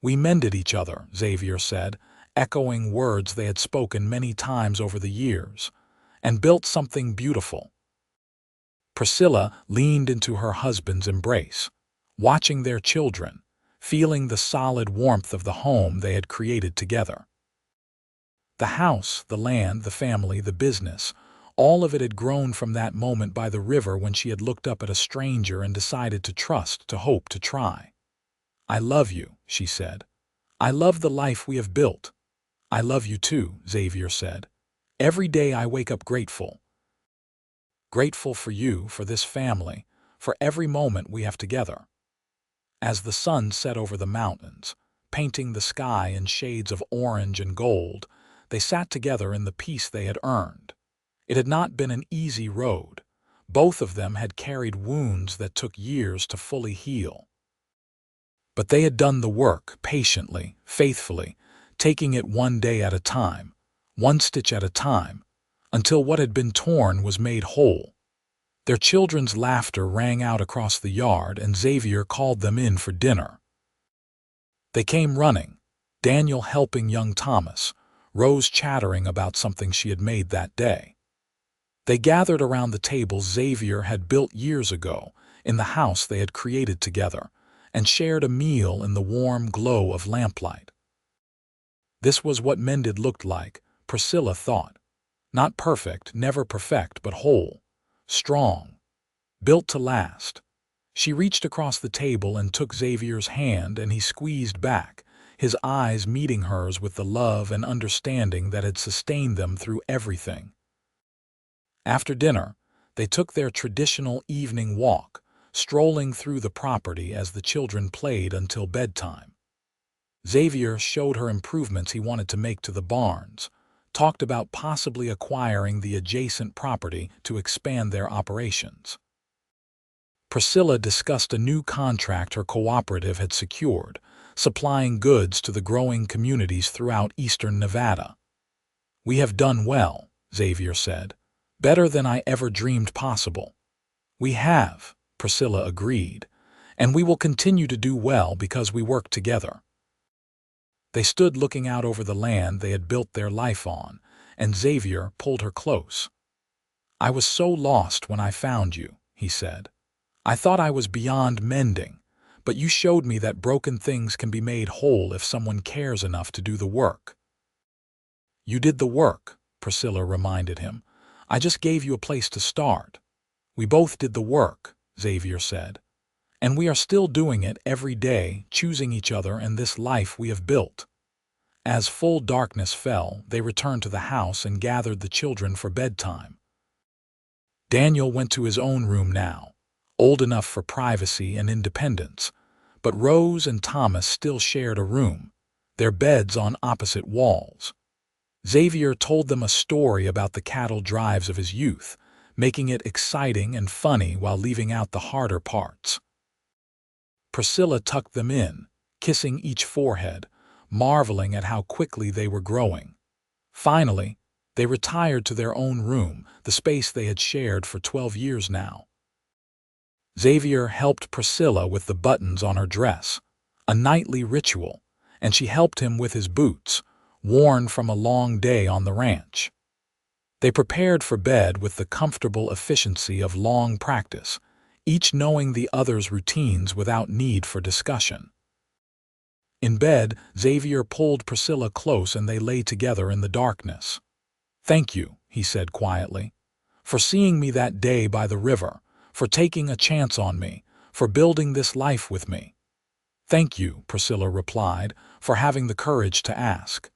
S1: "We mended each other," Xavier said, echoing words they had spoken many times over the years, "and built something beautiful." Priscilla leaned into her husband's embrace, watching their children, feeling the solid warmth of the home they had created together. The house, the land, the family, the business, all of it had grown from that moment by the river when she had looked up at a stranger and decided to trust, to hope, to try. "I love you," she said. "I love the life we have built." "I love you too," Xavier said. "Every day I wake up grateful. Grateful for you, for this family, for every moment we have together." As the sun set over the mountains, painting the sky in shades of orange and gold, they sat together in the peace they had earned. It had not been an easy road. Both of them had carried wounds that took years to fully heal. But they had done the work patiently, faithfully, taking it one day at a time, one stitch at a time, until what had been torn was made whole. Their children's laughter rang out across the yard, and Xavier called them in for dinner. They came running, Daniel helping young Thomas, Rose chattering about something she had made that day. They gathered around the table Xavier had built years ago in the house they had created together, and shared a meal in the warm glow of lamplight. This was what mended looked like, Priscilla thought. Not perfect, never perfect, but whole, strong, built to last. She reached across the table and took Xavier's hand, and he squeezed back, his eyes meeting hers with the love and understanding that had sustained them through everything. After dinner, they took their traditional evening walk, strolling through the property as the children played until bedtime. Xavier showed her improvements he wanted to make to the barns, talked about possibly acquiring the adjacent property to expand their operations. Priscilla discussed a new contract her cooperative had secured, supplying goods to the growing communities throughout eastern Nevada. "We have done well," Xavier said. "Better than I ever dreamed possible." "We have," Priscilla agreed, "and we will continue to do well because we work together." They stood looking out over the land they had built their life on, and Xavier pulled her close. "I was so lost when I found you," he said. "I thought I was beyond mending, but you showed me that broken things can be made whole if someone cares enough to do the work." "You did the work," Priscilla reminded him. "I just gave you a place to start." "We both did the work," Xavier said. "And we are still doing it every day, choosing each other and this life we have built." As full darkness fell, they returned to the house and gathered the children for bedtime. Daniel went to his own room now, old enough for privacy and independence, but Rose and Thomas still shared a room, their beds on opposite walls. Xavier told them a story about the cattle drives of his youth, making it exciting and funny while leaving out the harder parts. Priscilla tucked them in, kissing each forehead, marveling at how quickly they were growing. Finally, they retired to their own room, the space they had shared for 12 years now. Xavier helped Priscilla with the buttons on her dress, a nightly ritual, and she helped him with his boots, worn from a long day on the ranch. They prepared for bed with the comfortable efficiency of long practice, each knowing the other's routines without need for discussion. In bed, Xavier pulled Priscilla close and they lay together in the darkness. "Thank you," he said quietly, "for seeing me that day by the river, for taking a chance on me, for building this life with me." "Thank you," Priscilla replied, "for having the courage to ask.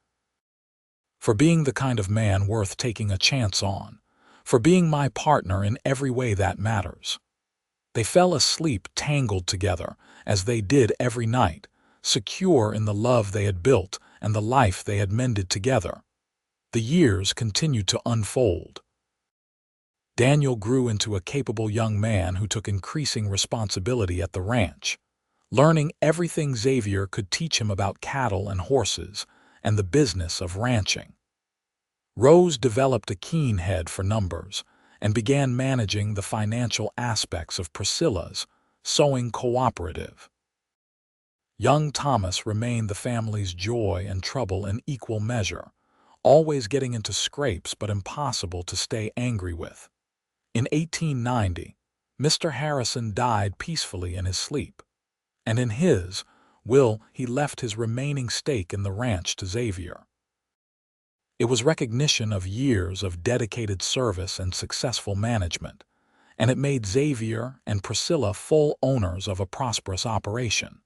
S1: For being the kind of man worth taking a chance on. For being my partner in every way that matters." They fell asleep tangled together, as they did every night, secure in the love they had built and the life they had mended together. The years continued to unfold. Daniel grew into a capable young man who took increasing responsibility at the ranch, learning everything Xavier could teach him about cattle and horses and the business of ranching. Rose developed a keen head for numbers and began managing the financial aspects of Priscilla's sewing cooperative. Young Thomas remained the family's joy and trouble in equal measure, always getting into scrapes but impossible to stay angry with. In 1890, Mr. Harrison died peacefully in his sleep, and in his will he left his remaining stake in the ranch to Xavier. It was recognition of years of dedicated service and successful management, and it made Xavier and Priscilla full owners of a prosperous operation.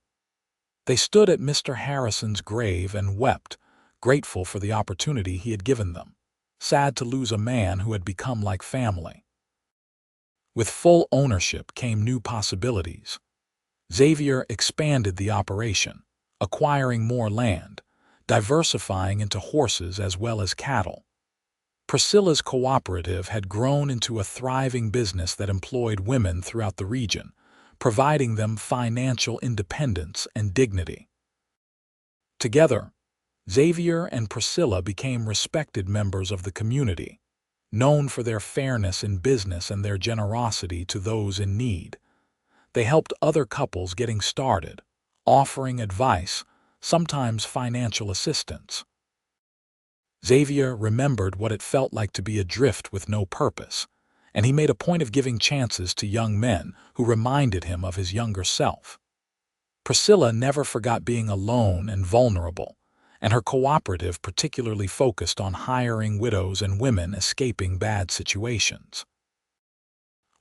S1: They stood at Mr. Harrison's grave and wept, grateful for the opportunity he had given them, sad to lose a man who had become like family. With full ownership came new possibilities. Xavier expanded the operation, acquiring more land, diversifying into horses as well as cattle. Priscilla's cooperative had grown into a thriving business that employed women throughout the region, providing them financial independence and dignity. Together, Xavier and Priscilla became respected members of the community, known for their fairness in business and their generosity to those in need. They helped other couples getting started, offering advice, sometimes financial assistance. Xavier remembered what it felt like to be adrift with no purpose, and he made a point of giving chances to young men who reminded him of his younger self. Priscilla never forgot being alone and vulnerable, and her cooperative particularly focused on hiring widows and women escaping bad situations.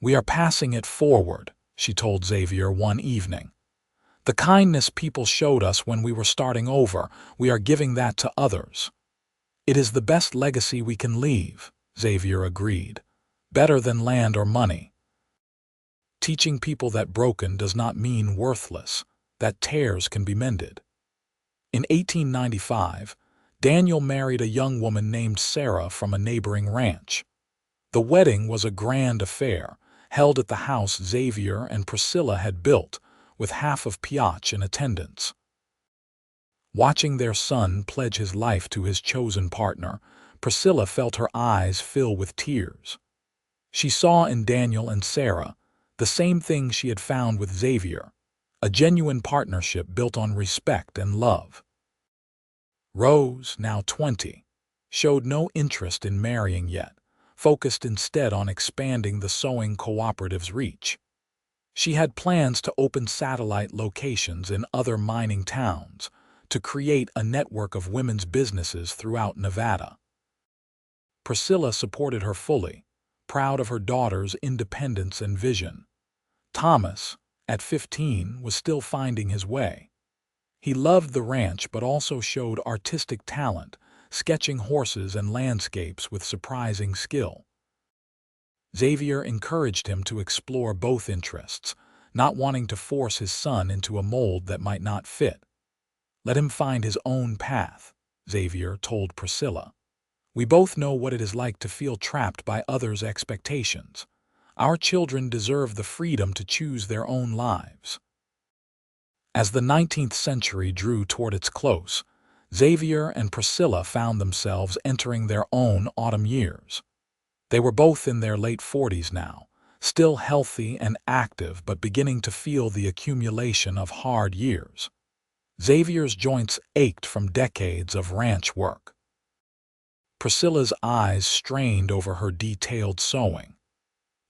S1: "We are passing it forward," she told Xavier one evening. "The kindness people showed us when we were starting over, we are giving that to others." "It is the best legacy we can leave," Xavier agreed. "Better than land or money. Teaching people that broken does not mean worthless, that tears can be mended." In 1895, Daniel married a young woman named Sarah from a neighboring ranch. The wedding was a grand affair, held at the house Xavier and Priscilla had built, with half of Piotr in attendance. Watching their son pledge his life to his chosen partner, Priscilla felt her eyes fill with tears. She saw in Daniel and Sarah the same thing she had found with Xavier, a genuine partnership built on respect and love. Rose, now 20, showed no interest in marrying yet, focused instead on expanding the sewing cooperative's reach. She had plans to open satellite locations in other mining towns to create a network of women's businesses throughout Nevada. Priscilla supported her fully, proud of her daughter's independence and vision. Thomas, at 15, was still finding his way. He loved the ranch but also showed artistic talent, sketching horses and landscapes with surprising skill. Xavier encouraged him to explore both interests, not wanting to force his son into a mold that might not fit. "Let him find his own path," Xavier told Priscilla. "We both know what it is like to feel trapped by others' expectations. Our children deserve the freedom to choose their own lives." As the 19th century drew toward its close, Xavier and Priscilla found themselves entering their own autumn years. They were both in their late 40s now, still healthy and active but beginning to feel the accumulation of hard years. Xavier's joints ached from decades of ranch work. Priscilla's eyes strained over her detailed sewing.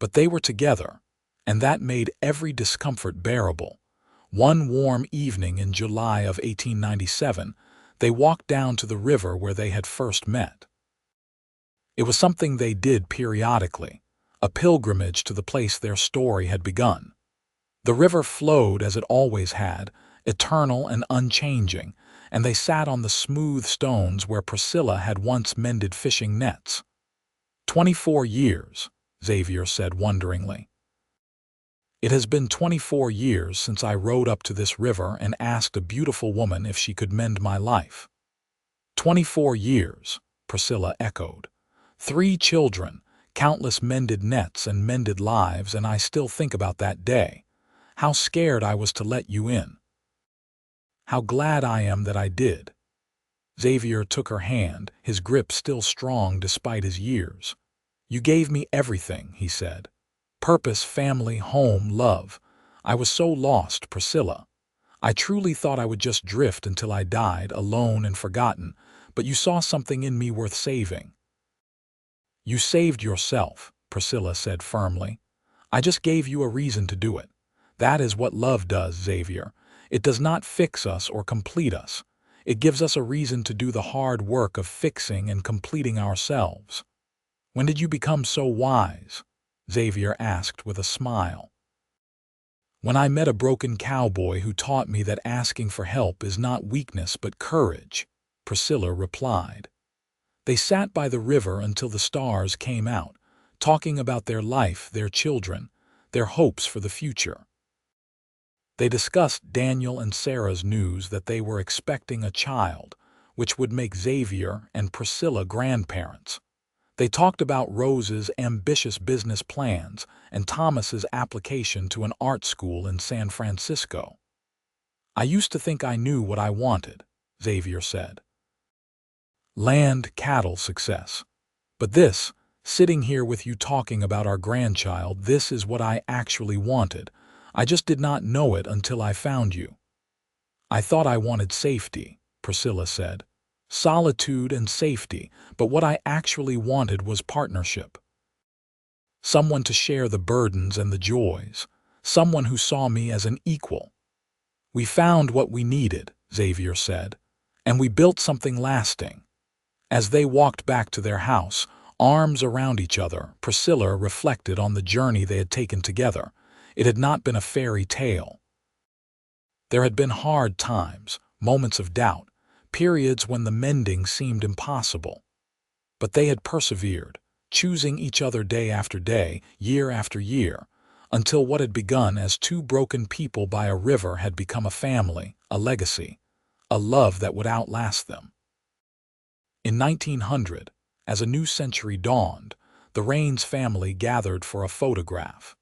S1: But they were together, and that made every discomfort bearable. One warm evening in July of 1897, they walked down to the river where they had first met. It was something they did periodically, a pilgrimage to the place their story had begun. The river flowed as it always had, eternal and unchanging, and they sat on the smooth stones where Priscilla had once mended fishing nets. 24 years, Xavier said wonderingly. "It has been 24 years since I rode up to this river and asked a beautiful woman if she could mend my life." 24 years, Priscilla echoed. 3 children, countless mended nets and mended lives, and I still think about that day. How scared I was to let you in. How glad I am that I did." Xavier took her hand, his grip still strong despite his years. "You gave me everything," he said. "Purpose, family, home, love. I was so lost, Priscilla. I truly thought I would just drift until I died, alone and forgotten, but you saw something in me worth saving." "You saved yourself," Priscilla said firmly. "I just gave you a reason to do it. That is what love does, Xavier. It does not fix us or complete us. It gives us a reason to do the hard work of fixing and completing ourselves." "When did you become so wise?" Xavier asked with a smile. "When I met a broken cowboy who taught me that asking for help is not weakness but courage," Priscilla replied. They sat by the river until the stars came out, talking about their life, their children, their hopes for the future. They discussed Daniel and Sarah's news that they were expecting a child, which would make Xavier and Priscilla grandparents. They talked about Rose's ambitious business plans and Thomas's application to an art school in San Francisco. "I used to think I knew what I wanted," Xavier said. "Land, cattle, success. But this, sitting here with you talking about our grandchild, this is what I actually wanted. I just did not know it until I found you." "I thought I wanted safety," Priscilla said. "Solitude and safety, but what I actually wanted was partnership. Someone to share the burdens and the joys, someone who saw me as an equal." "We found what we needed," Xavier said, "and we built something lasting." As they walked back to their house, arms around each other, Priscilla reflected on the journey they had taken together. It had not been a fairy tale. There had been hard times, moments of doubt, periods when the mending seemed impossible. But they had persevered, choosing each other day after day, year after year, until what had begun as 2 broken people by a river had become a family, a legacy, a love that would outlast them. In 1900, as a new century dawned, the Raines family gathered for a photograph.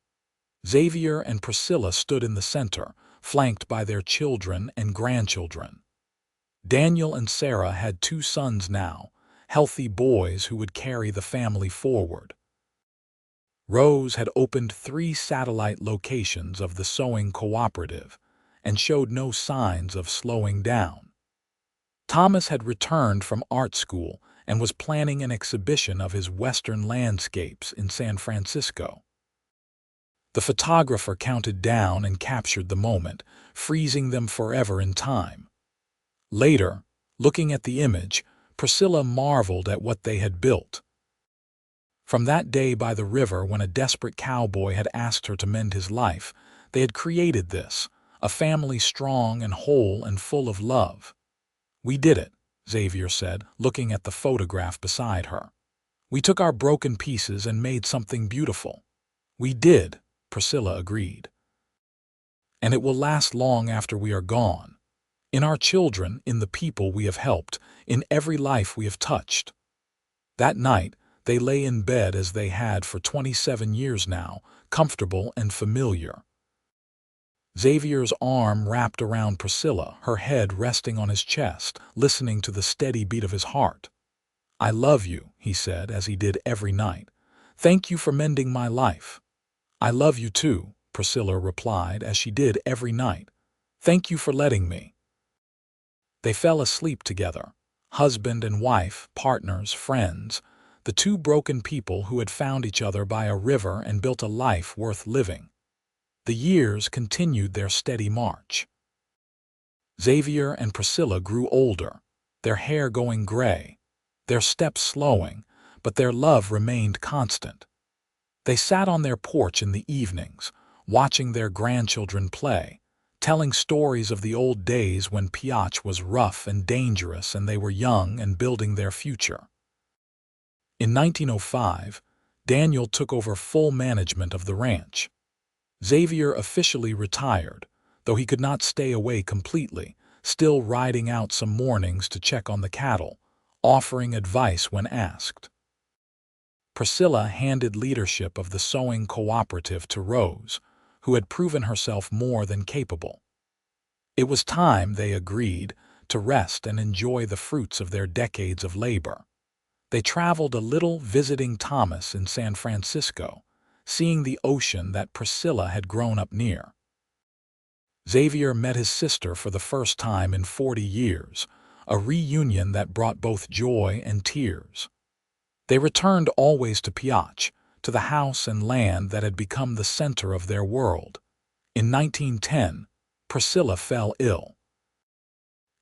S1: Xavier and Priscilla stood in the center, flanked by their children and grandchildren. Daniel and Sarah had 2 sons now, healthy boys who would carry the family forward. Rose had opened 3 satellite locations of the sewing cooperative and showed no signs of slowing down. Thomas had returned from art school and was planning an exhibition of his Western landscapes in San Francisco. The photographer counted down and captured the moment, freezing them forever in time. Later, looking at the image, Priscilla marveled at what they had built. From that day by the river when a desperate cowboy had asked her to mend his life, they had created this, a family strong and whole and full of love. "We did it," Xavier said, looking at the photograph beside her. "We took our broken pieces and made something beautiful." "We did," Priscilla agreed. "And it will last long after we are gone. In our children, in the people we have helped, in every life we have touched." That night, they lay in bed as they had for 27 years now, comfortable and familiar. Xavier's arm wrapped around Priscilla, her head resting on his chest, listening to the steady beat of his heart. "I love you," he said, as he did every night. "Thank you for mending my life." "I love you too," Priscilla replied, as she did every night. "Thank you for letting me." They fell asleep together, husband and wife, partners, friends, the 2 broken people who had found each other by a river and built a life worth living. The years continued their steady march. Xavier and Priscilla grew older, their hair going gray, their steps slowing, but their love remained constant. They sat on their porch in the evenings, watching their grandchildren play, telling stories of the old days when Piotr was rough and dangerous and they were young and building their future. In 1905, Daniel took over full management of the ranch. Xavier officially retired, though he could not stay away completely, still riding out some mornings to check on the cattle, offering advice when asked. Priscilla handed leadership of the sewing cooperative to Rose, who had proven herself more than capable. It was time, they agreed, to rest and enjoy the fruits of their decades of labor. They traveled a little, visiting Thomas in San Francisco, seeing the ocean that Priscilla had grown up near. Xavier met his sister for the first time in 40 years, a reunion that brought both joy and tears. They returned always to Piotr, to the house and land that had become the center of their world. In 1910, Priscilla fell ill.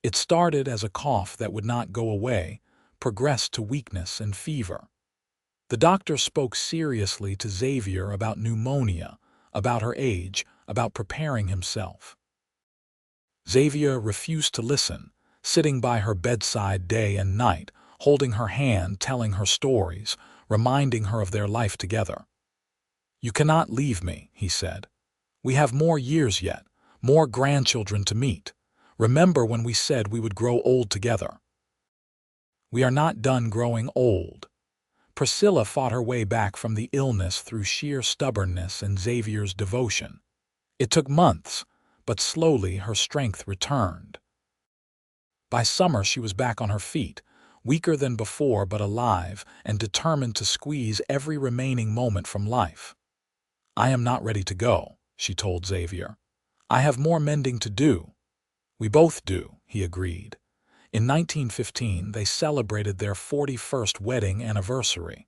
S1: It started as a cough that would not go away, progressed to weakness and fever. The doctor spoke seriously to Xavier about pneumonia, about her age, about preparing himself. Xavier refused to listen, sitting by her bedside day and night, holding her hand, telling her stories, reminding her of their life together. "You cannot leave me," he said. "We have more years yet, more grandchildren to meet. Remember when we said we would grow old together?" "We are not done growing old." Priscilla fought her way back from the illness through sheer stubbornness and Xavier's devotion. It took months, but slowly her strength returned. By summer she was back on her feet, weaker than before but alive and determined to squeeze every remaining moment from life. "I am not ready to go," she told Xavier. "I have more mending to do." "We both do," he agreed. In 1915, they celebrated their 41st wedding anniversary.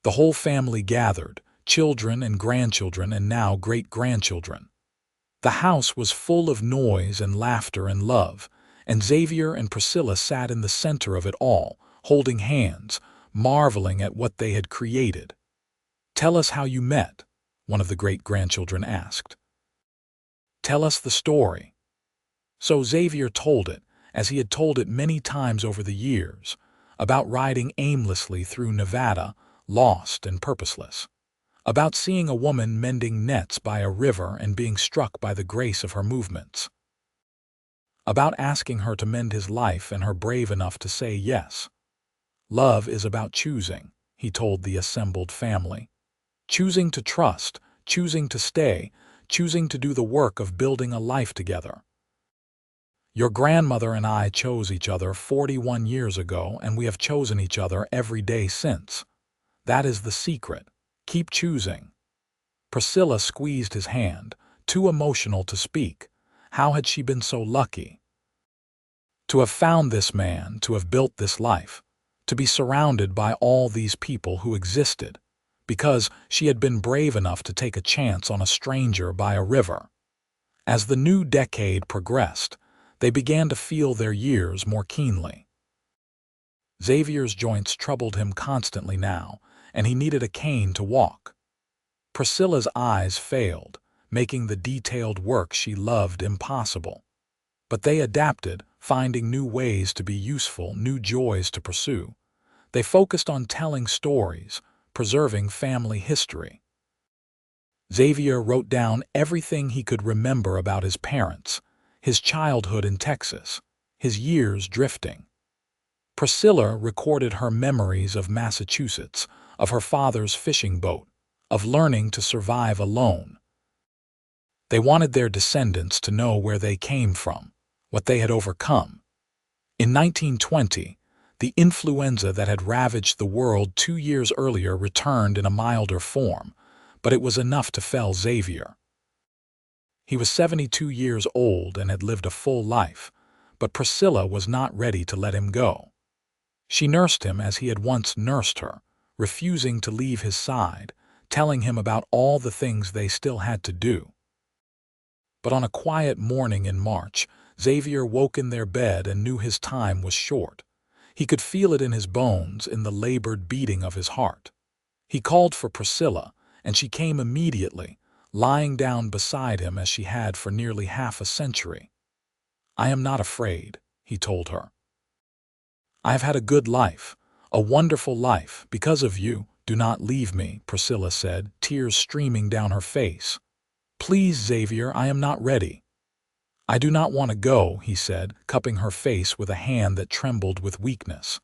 S1: The whole family gathered, children and grandchildren and now great-grandchildren. The house was full of noise and laughter and love, and Xavier and Priscilla sat in the center of it all, holding hands, marveling at what they had created. "Tell us how you met," one of the great-grandchildren asked. "Tell us the story." So Xavier told it, as he had told it many times over the years, about riding aimlessly through Nevada, lost and purposeless, about seeing a woman mending nets by a river and being struck by the grace of her movements, about asking her to mend his life and her brave enough to say yes. Love is about choosing, he told the assembled family. Choosing to trust, choosing to stay, choosing to do the work of building a life together. Your grandmother and I chose each other 41 years ago, and we have chosen each other every day since. That is the secret. Keep choosing. Priscilla squeezed his hand, too emotional to speak. How had she been so lucky? To have found this man, to have built this life, to be surrounded by all these people who existed, because she had been brave enough to take a chance on a stranger by a river. As the new decade progressed, they began to feel their years more keenly. Xavier's joints troubled him constantly now, and he needed a cane to walk. Priscilla's eyes failed, making the detailed work she loved impossible. But they adapted, finding new ways to be useful, new joys to pursue. They focused on telling stories, preserving family history. Xavier wrote down everything he could remember about his parents, his childhood in Texas, his years drifting. Priscilla recorded her memories of Massachusetts, of her father's fishing boat, of learning to survive alone. They wanted their descendants to know where they came from, what they had overcome. In 1920, the influenza that had ravaged the world 2 years earlier returned in a milder form, but it was enough to fell Xavier. He was 72 years old and had lived a full life, but Priscilla was not ready to let him go. She nursed him as he had once nursed her, refusing to leave his side, telling him about all the things they still had to do. But on a quiet morning in March, Xavier woke in their bed and knew his time was short. He could feel it in his bones, in the labored beating of his heart. He called for Priscilla, and she came immediately, lying down beside him as she had for nearly half a century. "I am not afraid," he told her. "I have had a good life, a wonderful life, because of you. Do not leave me," Priscilla said, tears streaming down her face. "Please, Xavier, I am not ready." "I do not want to go," he said, cupping her face with a hand that trembled with weakness.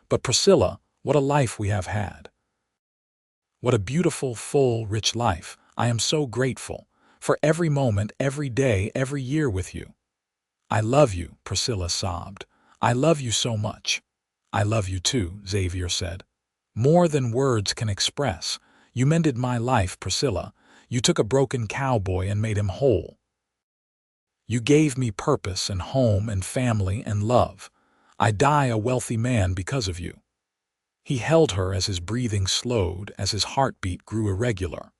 S1: "But Priscilla, what a life we have had. What a beautiful, full, rich life. I am so grateful for every moment, every day, every year with you." "I love you," Priscilla sobbed. "I love you so much." "I love you too," Xavier said. "More than words can express. You mended my life, Priscilla. You took a broken cowboy and made him whole. You gave me purpose and home and family and love. I die a wealthy man because of you." He held her as his breathing slowed, as his heartbeat grew irregular.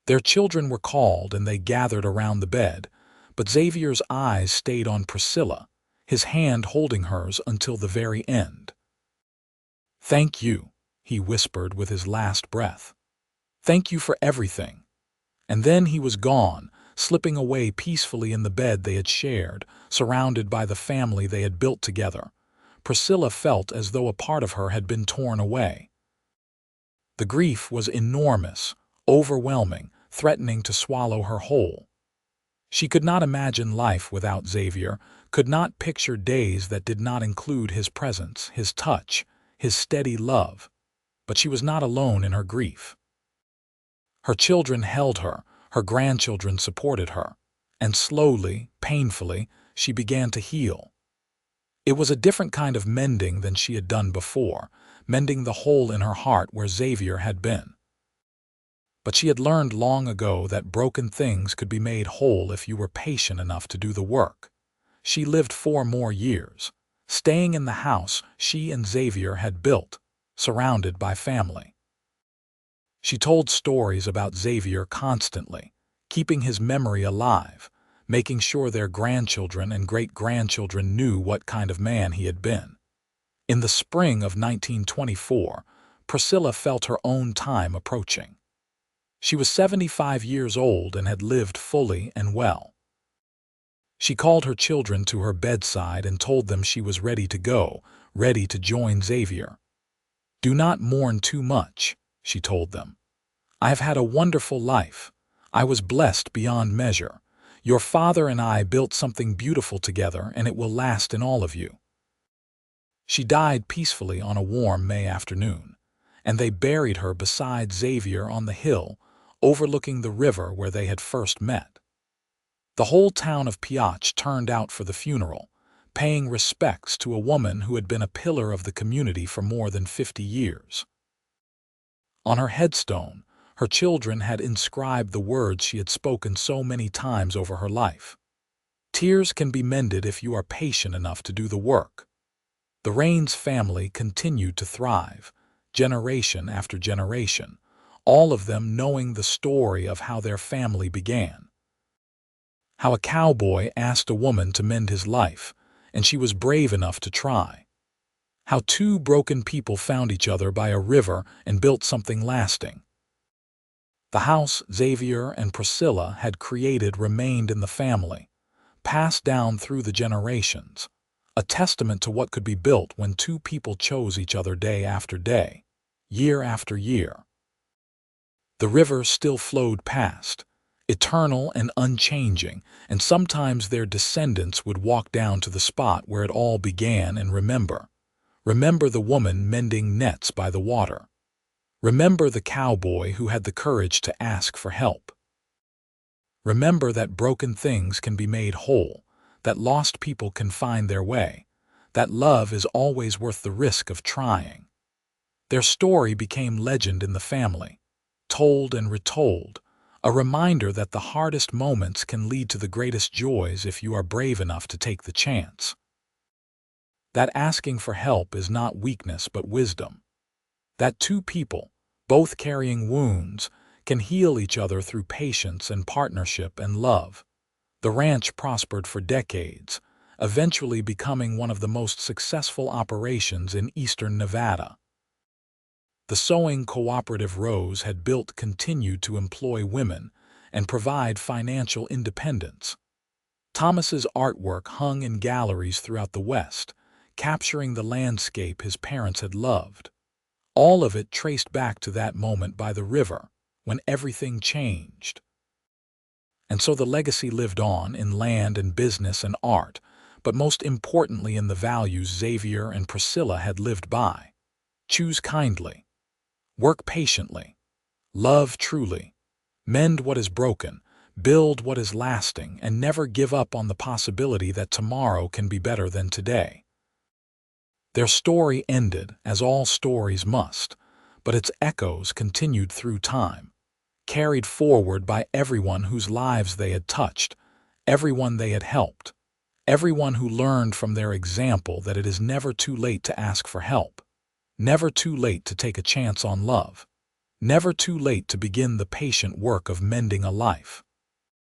S1: Their children were called and they gathered around the bed, but Xavier's eyes stayed on Priscilla, his hand holding hers until the very end. "Thank you," he whispered with his last breath. "Thank you for everything." And then he was gone, slipping away peacefully in the bed they had shared, surrounded by the family they had built together. Priscilla felt as though a part of her had been torn away. The grief was enormous, overwhelming, threatening to swallow her whole. She could not imagine life without Xavier, could not picture days that did not include his presence, his touch, his steady love. But she was not alone in her grief. Her children held her, her grandchildren supported her, and slowly, painfully, she began to heal. It was a different kind of mending than she had done before, mending the hole in her heart where Xavier had been. But she had learned long ago that broken things could be made whole if you were patient enough to do the work. She lived 4 more years, staying in the house she and Xavier had built, surrounded by family. She told stories about Xavier constantly, keeping his memory alive, making sure their grandchildren and great-grandchildren knew what kind of man he had been. In the spring of 1924, Priscilla felt her own time approaching. She was 75 years old and had lived fully and well. She called her children to her bedside and told them she was ready to go, ready to join Xavier. "Do not mourn too much," she told them. "I have had a wonderful life. I was blessed beyond measure. Your father and I built something beautiful together, and it will last in all of you." She died peacefully on a warm May afternoon, and they buried her beside Xavier on the hill, overlooking the river where they had first met. The whole town of Piach turned out for the funeral, paying respects to a woman who had been a pillar of the community for more than 50 years. On her headstone, her children had inscribed the words she had spoken so many times over her life. "Tears can be mended if you are patient enough to do the work." The Raines family continued to thrive, generation after generation, all of them knowing the story of how their family began. How a cowboy asked a woman to mend his life, and she was brave enough to try. How two broken people found each other by a river and built something lasting. The house Xavier and Priscilla had created remained in the family, passed down through the generations, a testament to what could be built when two people chose each other day after day, year after year. The river still flowed past, eternal and unchanging, and sometimes their descendants would walk down to the spot where it all began and remember the woman mending nets by the water. Remember the cowboy who had the courage to ask for help. Remember that broken things can be made whole, that lost people can find their way, that love is always worth the risk of trying. Their story became legend in the family, told and retold, a reminder that the hardest moments can lead to the greatest joys if you are brave enough to take the chance. That asking for help is not weakness but wisdom. That two people, both carrying wounds, can heal each other through patience and partnership and love. The ranch prospered for decades, eventually becoming one of the most successful operations in eastern Nevada. The sewing cooperative Rose had built continued to employ women and provide financial independence. Thomas's artwork hung in galleries throughout the West, capturing the landscape his parents had loved. All of it traced back to that moment by the river, when everything changed. And so the legacy lived on in land and business and art, but most importantly in the values Xavier and Priscilla had lived by. Choose kindly. Work patiently. Love truly. Mend what is broken. Build what is lasting, and never give up on the possibility that tomorrow can be better than today. Their story ended, as all stories must, but its echoes continued through time, carried forward by everyone whose lives they had touched, everyone they had helped, everyone who learned from their example that it is never too late to ask for help, never too late to take a chance on love, never too late to begin the patient work of mending a life.